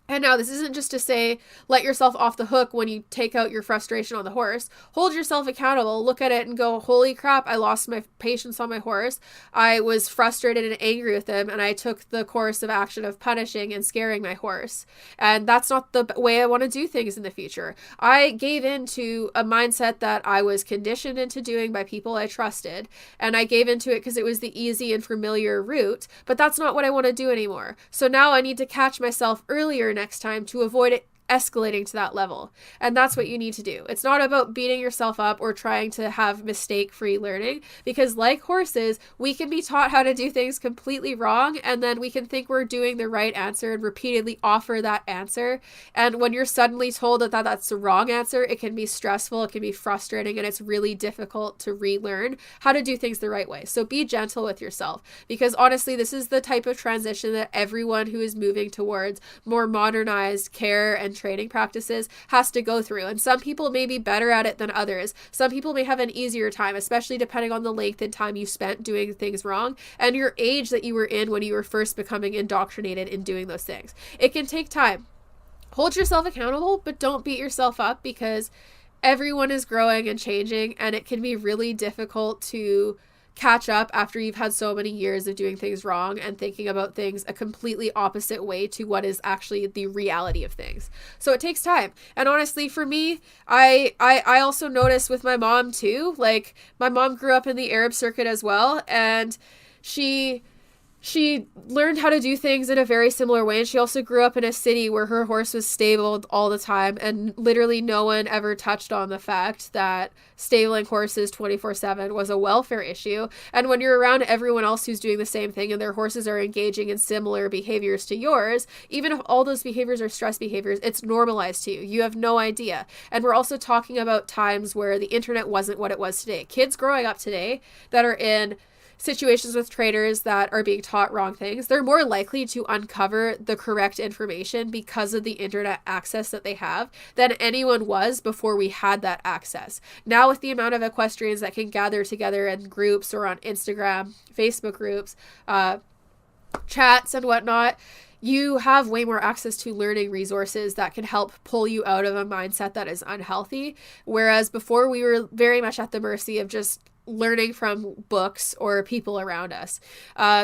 [SPEAKER 1] And now, this isn't just to say, let yourself off the hook when you take out your frustration on the horse. Hold yourself accountable. Look at it and go, holy crap, I lost my patience on my horse. I was frustrated and angry with him, and I took the course of action of punishing and scaring my horse. And that's not the way I want to do things in the future. I gave in to a mindset that I was conditioned into doing by people I trusted, and I gave into it because it was the easy and familiar route, but that's not what I want to do anymore. So now I need to catch myself earlier next time to avoid it escalating to that level. And that's what you need to do. It's not about beating yourself up or trying to have mistake-free learning, because like horses, we can be taught how to do things completely wrong, and then we can think we're doing the right answer and repeatedly offer that answer. And when you're suddenly told that that's the wrong answer, it can be stressful, it can be frustrating, and it's really difficult to relearn how to do things the right way. So be gentle with yourself, because honestly, this is the type of transition that everyone who is moving towards more modernized care and training practices has to go through. And some people may be better at it than others. Some people may have an easier time, especially depending on the length and time you spent doing things wrong and your age that you were in when you were first becoming indoctrinated in doing those things. It can take time. Hold yourself accountable, but don't beat yourself up, because everyone is growing and changing, and it can be really difficult to catch up after you've had so many years of doing things wrong and thinking about things a completely opposite way to what is actually the reality of things. So it takes time. And honestly, for me, I also noticed with my mom too, like my mom grew up in the Arab circuit as well, and she she learned how to do things in a very similar way. And she also grew up in a city where her horse was stabled all the time. And literally no one ever touched on the fact that stabling horses 24/7 was a welfare issue. And when you're around everyone else who's doing the same thing and their horses are engaging in similar behaviors to yours, even if all those behaviors are stress behaviors, it's normalized to you. You have no idea. And we're also talking about times where the internet wasn't what it was today. Kids growing up today that are in situations with trainers that are being taught wrong things, they're more likely to uncover the correct information because of the internet access that they have than anyone was before we had that access. Now, with the amount of equestrians that can gather together in groups or on Instagram, Facebook groups, chats and whatnot, you have way more access to learning resources that can help pull you out of a mindset that is unhealthy. Whereas before, we were very much at the mercy of just learning from books or people around us.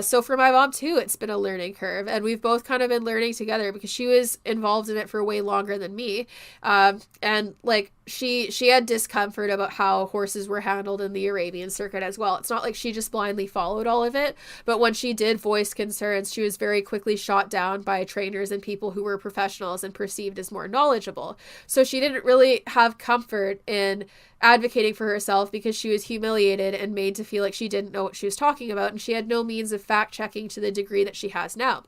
[SPEAKER 1] So for my mom too, it's been a learning curve, and we've both kind of been learning together because she was involved in it for way longer than me. And like she had discomfort about how horses were handled in the Arabian circuit as well. It's not like she just blindly followed all of it, but when she did voice concerns, she was very quickly shot down by trainers and people who were professionals and perceived as more knowledgeable. So she didn't really have comfort in advocating for herself because she was humiliated and made to feel like she didn't know what she was talking about, and she had no means of fact checking to the degree that she has now.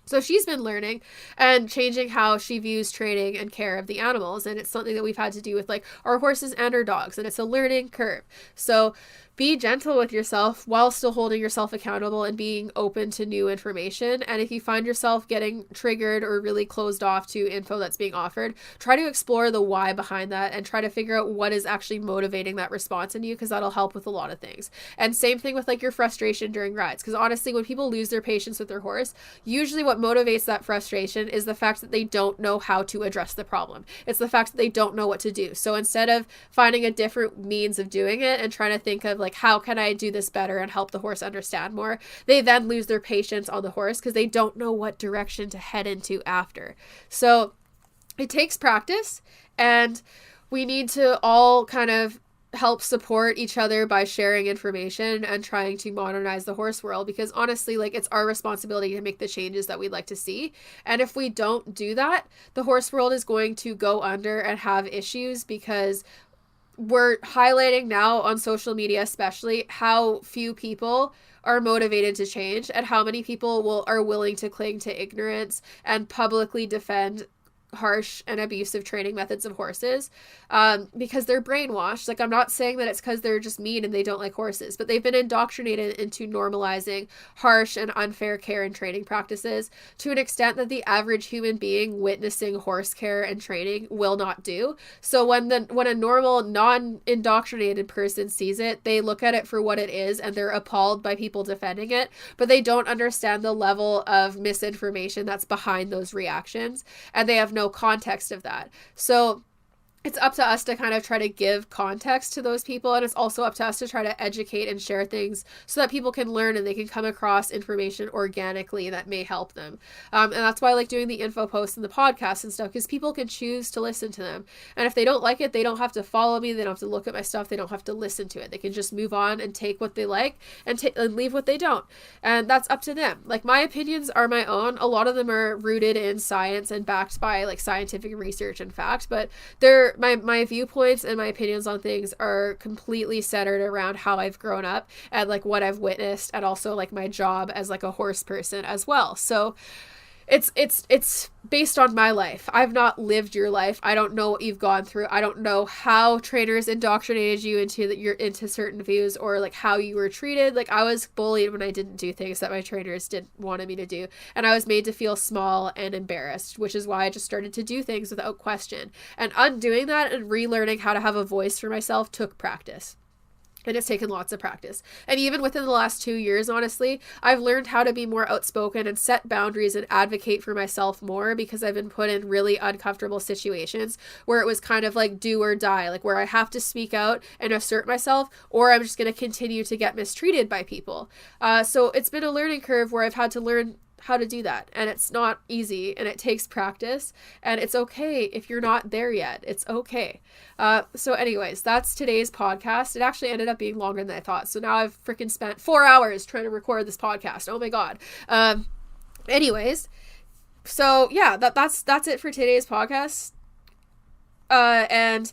[SPEAKER 1] So she's been learning and changing how she views training and care of the animals, and it's something that we've had to do with like our horses and our dogs, and it's a learning curve. So be gentle with yourself while still holding yourself accountable and being open to new information. And if you find yourself getting triggered or really closed off to info that's being offered, try to explore the why behind that and try to figure out what is actually motivating that response in you, because that'll help with a lot of things. And same thing with like your frustration during rides, because honestly, when people lose their patience with their horse, usually what motivates that frustration is the fact that they don't know how to address the problem. It's the fact that they don't know what to do. So instead of finding a different means of doing it and trying to think of like, how can I do this better and help the horse understand more, they then lose their patience on the horse because they don't know what direction to head into after. So it takes practice, and we need to all kind of help support each other by sharing information and trying to modernize the horse world, because honestly, like, it's our responsibility to make the changes that we'd like to see. And if we don't do that, the horse world is going to go under and have issues, because we're highlighting now on social media, especially, how few people are motivated to change and how many people are willing to cling to ignorance and publicly defend harsh and abusive training methods of horses, because they're brainwashed. Like, I'm not saying that it's because they're just mean and they don't like horses, but they've been indoctrinated into normalizing harsh and unfair care and training practices to an extent that the average human being witnessing horse care and training will not do. So when a normal non-indoctrinated person sees it, they look at it for what it is and they're appalled by people defending it, but they don't understand the level of misinformation that's behind those reactions, and they have no context of that. So it's up to us to kind of try to give context to those people, and it's also up to us to try to educate and share things so that people can learn and they can come across information organically that may help them. And that's why I like doing the info posts and the podcasts and stuff, because people can choose to listen to them. And if they don't like it, they don't have to follow me, they don't have to look at my stuff, they don't have to listen to it. They can just move on and take what they like and leave what they don't. And that's up to them. Like, my opinions are my own. A lot of them are rooted in science and backed by like scientific research and fact, but they're my viewpoints and my opinions on things are completely centered around how I've grown up and like what I've witnessed, and also like my job as like a horse person as well. So it's based on my life. I've not lived your life. I don't know what you've gone through. I don't know how trainers indoctrinated you into certain views, or like how you were treated. Like, I was bullied when I didn't do things that my trainers didn't wanted me to do, and I was made to feel small and embarrassed, which is why I just started to do things without question. And undoing that and relearning how to have a voice for myself took practice. And it's taken lots of practice. And even within the last 2 years, honestly, I've learned how to be more outspoken and set boundaries and advocate for myself more, because I've been put in really uncomfortable situations where it was kind of like do or die, like where I have to speak out and assert myself, or I'm just going to continue to get mistreated by people. So it's been a learning curve where I've had to learn how to do that. And it's not easy, and it takes practice, and it's okay if you're not there yet. It's okay. So anyways, that's today's podcast. It actually ended up being longer than I thought. So now I've freaking spent 4 hours trying to record this podcast. Oh my God. Anyways, so yeah, that's it for today's podcast. And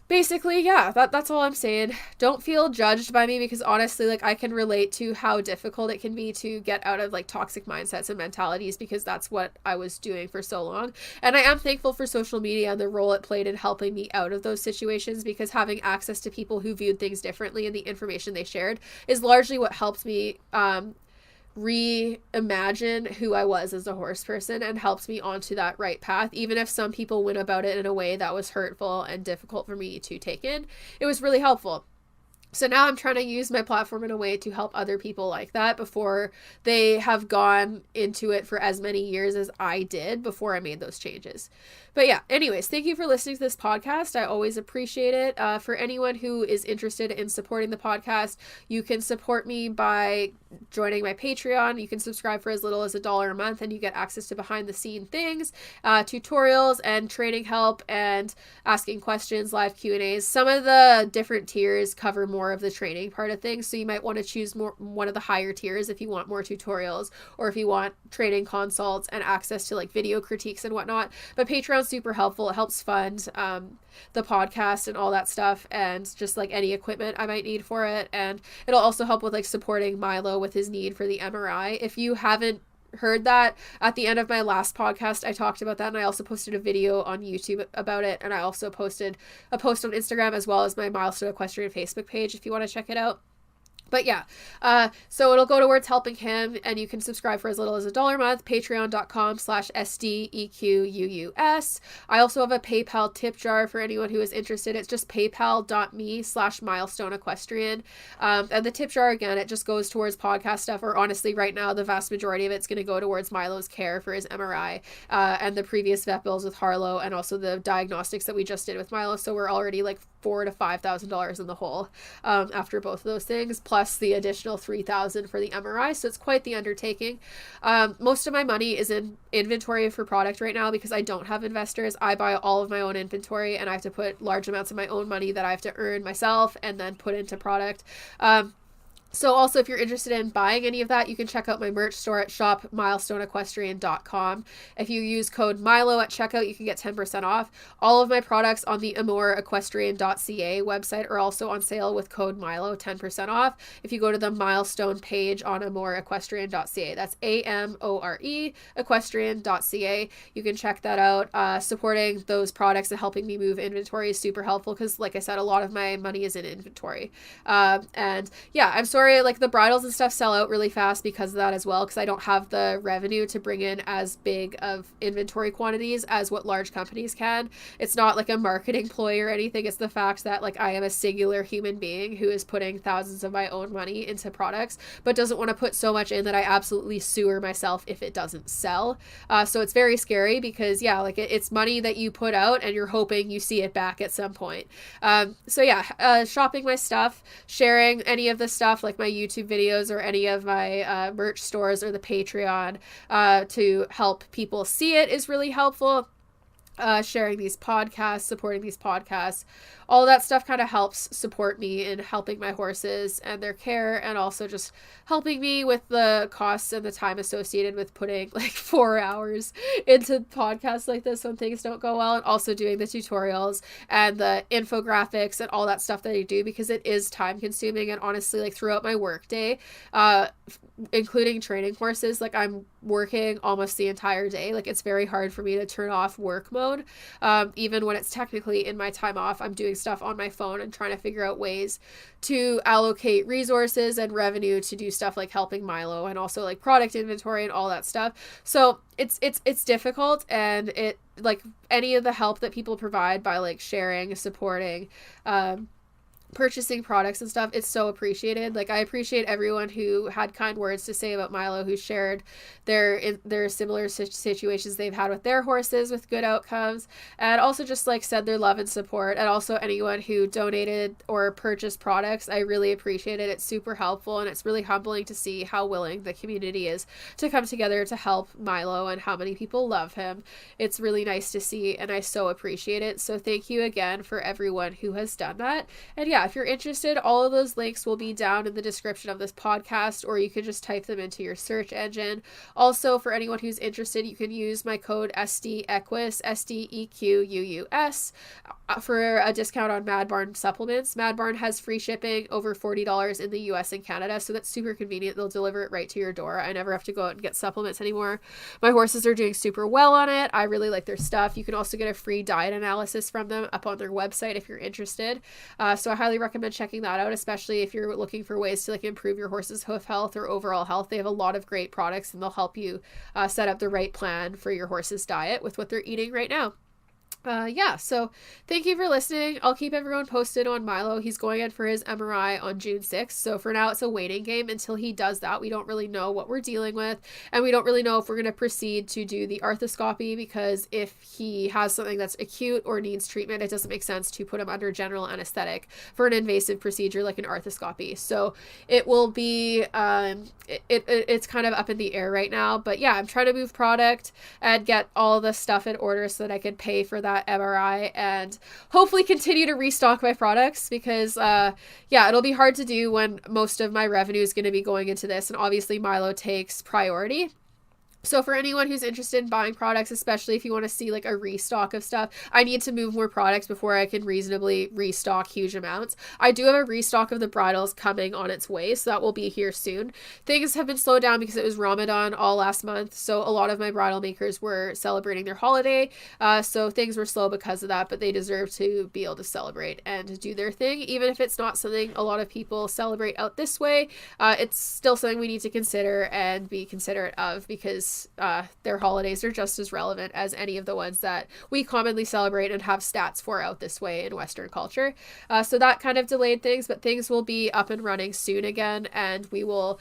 [SPEAKER 1] basically, yeah, that's all I'm saying. Don't feel judged by me, because honestly, like, I can relate to how difficult it can be to get out of like toxic mindsets and mentalities, because that's what I was doing for so long. And I am thankful for social media and the role it played in helping me out of those situations, because having access to people who viewed things differently and the information they shared is largely what helped me reimagine who I was as a horse person, and helped me onto that right path. Even if some people went about it in a way that was hurtful and difficult for me to take in, it was really helpful. So now I'm trying to use my platform in a way to help other people like that before they have gone into it for as many years as I did before I made those changes. But yeah, anyways, thank you for listening to this podcast. I always appreciate it. For anyone who is interested in supporting the podcast, you can support me by joining my Patreon. You can subscribe for as little as $1 a month, and you get access to behind the scene things, tutorials and training help, and asking questions, live Q&As. Some of the different tiers cover more of the training part of things, so you might want to choose one of the higher tiers if you want more tutorials, or if you want training consults and access to like video critiques and whatnot. But Patreon's super helpful. It helps fund the podcast and all that stuff, and just like any equipment I might need for it. And it'll also help with like supporting Milo with his need for the MRI. If you haven't heard that, at the end of my last podcast I talked about that, and I also posted a video on YouTube about it, and I also posted a post on Instagram, as well as my Milestone Equestrian Facebook page if you want to check it out. But yeah, so it'll go towards helping him, and you can subscribe for as little as $1 a month, patreon.com/SDEQUUS. I also have a PayPal tip jar for anyone who is interested. It's just paypal.me/milestone equestrian. And the tip jar, again, it just goes towards podcast stuff, or honestly, right now, the vast majority of it's going to go towards Milo's care for his MRI, and the previous vet bills with Harlow, and also the diagnostics that we just did with Milo. So we're already like $4,000 to $5,000 in the hole after both of those things, plus the additional $3,000 for the MRI. So it's quite the undertaking. Most of my money is in inventory for product right now, because I don't have investors. I buy all of my own inventory, and I have to put large amounts of my own money that I have to earn myself and then put into product. So also, if you're interested in buying any of that, you can check out my merch store at shopmilestoneequestrian.com. If you use code Milo at checkout, you can get 10% off. All of my products on the amoreequestrian.ca website are also on sale with code Milo, 10% off. If you go to the Milestone page on amoreequestrian.ca, that's AMORE equestrian.ca, you can check that out. Supporting those products and helping me move inventory is super helpful, because like I said, a lot of my money is in inventory. And yeah, I'm sorry, like the bridles and stuff sell out really fast because of that as well, because I don't have the revenue to bring in as big of inventory quantities as what large companies can. It's not like a marketing ploy or anything. It's the fact that like I am a singular human being who is putting thousands of my own money into products, but doesn't want to put so much in that I absolutely sewer myself if it doesn't sell. So it's very scary, because yeah, like it's money that you put out and you're hoping you see it back at some point. So yeah, shopping my stuff, sharing any of the stuff like my YouTube videos or any of my merch stores or the Patreon to help people see it is really helpful. Sharing these podcasts, supporting these podcasts, all of that stuff kind of helps support me in helping my horses and their care, and also just helping me with the costs and the time associated with putting like 4 hours into podcasts like this when things don't go well, and also doing the tutorials and the infographics and all that stuff that I do, because it is time consuming. And honestly, like throughout my work day, including training horses, like I'm working almost the entire day. Like it's very hard for me to turn off work mode. Even when it's technically in my time off, I'm doing stuff on my phone and trying to figure out ways to allocate resources and revenue to do stuff like helping Milo, and also like product inventory and all that stuff. So it's difficult, and it like any of the help that people provide by like sharing, supporting, purchasing products and stuff. It's so appreciated. Like, I appreciate everyone who had kind words to say about Milo, who shared their similar situations they've had with their horses with good outcomes, and also just like said their love and support. And also anyone who donated or purchased products, I really appreciate it. It's super helpful, and it's really humbling to see how willing the community is to come together to help Milo and how many people love him. It's really nice to see, and I so appreciate it. So thank you again for everyone who has done that. And yeah, if you're interested, all of those links will be down in the description of this podcast, or you can just type them into your search engine. Also, for anyone who's interested, you can use my code SDEQUUS, SDEQUUS, for a discount on Mad Barn supplements. Mad Barn has free shipping over $40 in the US and Canada, so that's super convenient. They'll deliver it right to your door. I never have to go out and get supplements anymore. My horses are doing super well on it. I really like their stuff. You can also get a free diet analysis from them up on their website if you're interested. So I highly recommend checking that out, especially if you're looking for ways to like improve your horse's hoof health or overall health. They have a lot of great products, and they'll help you set up the right plan for your horse's diet with what they're eating right now. So thank you for listening. I'll keep everyone posted on Milo. He's going in for his MRI on June 6th. So for now, it's a waiting game until he does that. We don't really know what we're dealing with, and we don't really know if we're going to proceed to do the arthroscopy, because if he has something that's acute or needs treatment, it doesn't make sense to put him under general anesthetic for an invasive procedure like an arthroscopy. So it will be, it's kind of up in the air right now, but yeah, I'm trying to move product and get all the stuff in order so that I could pay for that MRI and hopefully continue to restock my products, because it'll be hard to do when most of my revenue is going to be going into this, and obviously Milo takes priority. So for anyone who's interested in buying products, especially if you want to see like a restock of stuff, I need to move more products before I can reasonably restock huge amounts. I do have a restock of the bridles coming on its way, so that will be here soon. Things have been slowed down because it was Ramadan all last month, so a lot of my bridle makers were celebrating their holiday, so things were slow because of that, but they deserve to be able to celebrate and do their thing. Even if it's not something a lot of people celebrate out this way, it's still something we need to consider and be considerate of, because their holidays are just as relevant as any of the ones that we commonly celebrate and have stats for out this way in Western culture. So that kind of delayed things, but things will be up and running soon again, and we will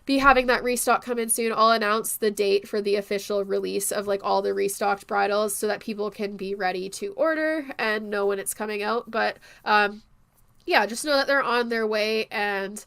[SPEAKER 1] be having that restock come in soon. I'll announce the date for the official release of like all the restocked bridles so that people can be ready to order and know when it's coming out. But just know that they're on their way, and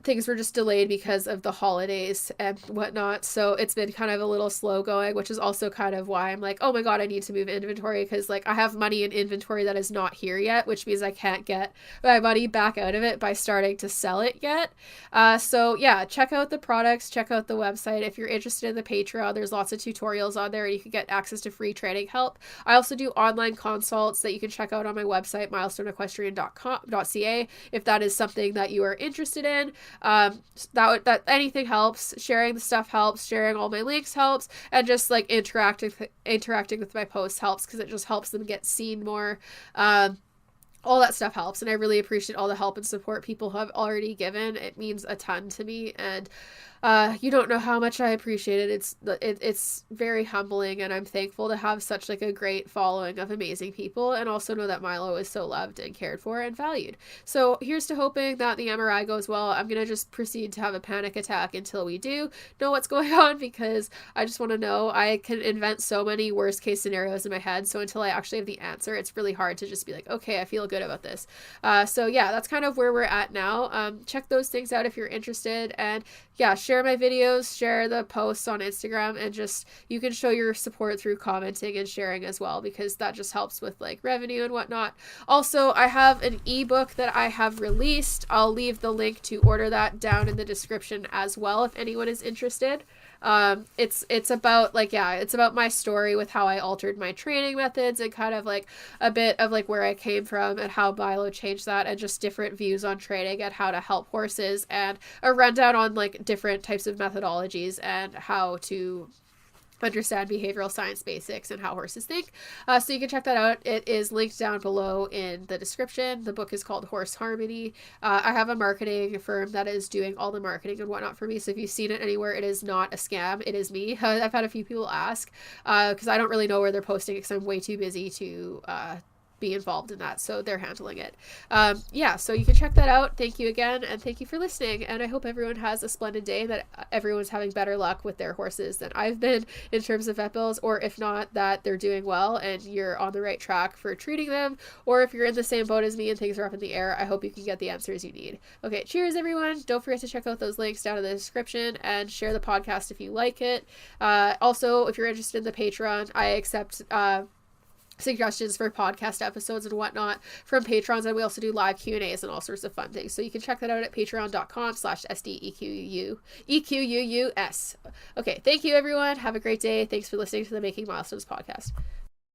[SPEAKER 1] things were just delayed because of the holidays and whatnot. So it's been kind of a little slow going, which is also kind of why I'm like, oh my God, I need to move inventory, because like I have money in inventory that is not here yet, which means I can't get my money back out of it by starting to sell it yet. Check out the products, check out the website. If you're interested in the Patreon, there's lots of tutorials on there, and you can get access to free training help. I also do online consults that you can check out on my website, milestoneequestrian.ca, if that is something that you are interested in. That anything helps. Sharing the stuff helps. Sharing all my links helps, and just like interacting with my posts helps, because it just helps them get seen more. All that stuff helps, and I really appreciate all the help and support people have already given. It means a ton to me, and you don't know how much I appreciate it. It's very humbling, and I'm thankful to have such like a great following of amazing people, and also know that Milo is so loved and cared for and valued. So here's to hoping that the MRI goes well. I'm gonna just proceed to have a panic attack until we do know what's going on, because I just want to know. I can invent so many worst case scenarios in my head, so until I actually have the answer, it's really hard to just be like, okay, I feel good about this. That's kind of where we're at now. Check those things out if you're interested, and share my videos, share the posts on Instagram, and just, you can show your support through commenting and sharing as well, because that just helps with like revenue and whatnot. Also, I have an ebook that I have released. I'll leave the link to order that down in the description as well if anyone is interested. It's about it's about my story with how I altered my training methods, and kind of like a bit of like where I came from and how Milo changed that, and just different views on training and how to help horses, and a rundown on like different types of methodologies and how to understand behavioral science basics and how horses think. So you can check that out. It is linked down below in the description. The book is called Horse Harmony. I have a marketing firm that is doing all the marketing and whatnot for me. So if you've seen it anywhere, it is not a scam. It is me. I've had a few people ask because I don't really know where they're posting it, because I'm way too busy to be involved in that, so they're handling it. Yeah, so you can check that out. Thank you again, and thank you for listening, and I hope everyone has a splendid day, that everyone's having better luck with their horses than I've been in terms of vet bills, or if not, that they're doing well and you're on the right track for treating them, or if you're in the same boat as me and things are up in the air, I hope you can get the answers you need. Okay, cheers everyone. Don't forget to check out those links down in the description and share the podcast if you like it. Also, if you're interested in the Patreon, I accept suggestions for podcast episodes and whatnot from patrons, and we also do live Q&As and all sorts of fun things, so you can check that out at patreon.com/SDEQUUS. Okay, thank you everyone, have a great day, thanks for listening to the Making Milestones podcast.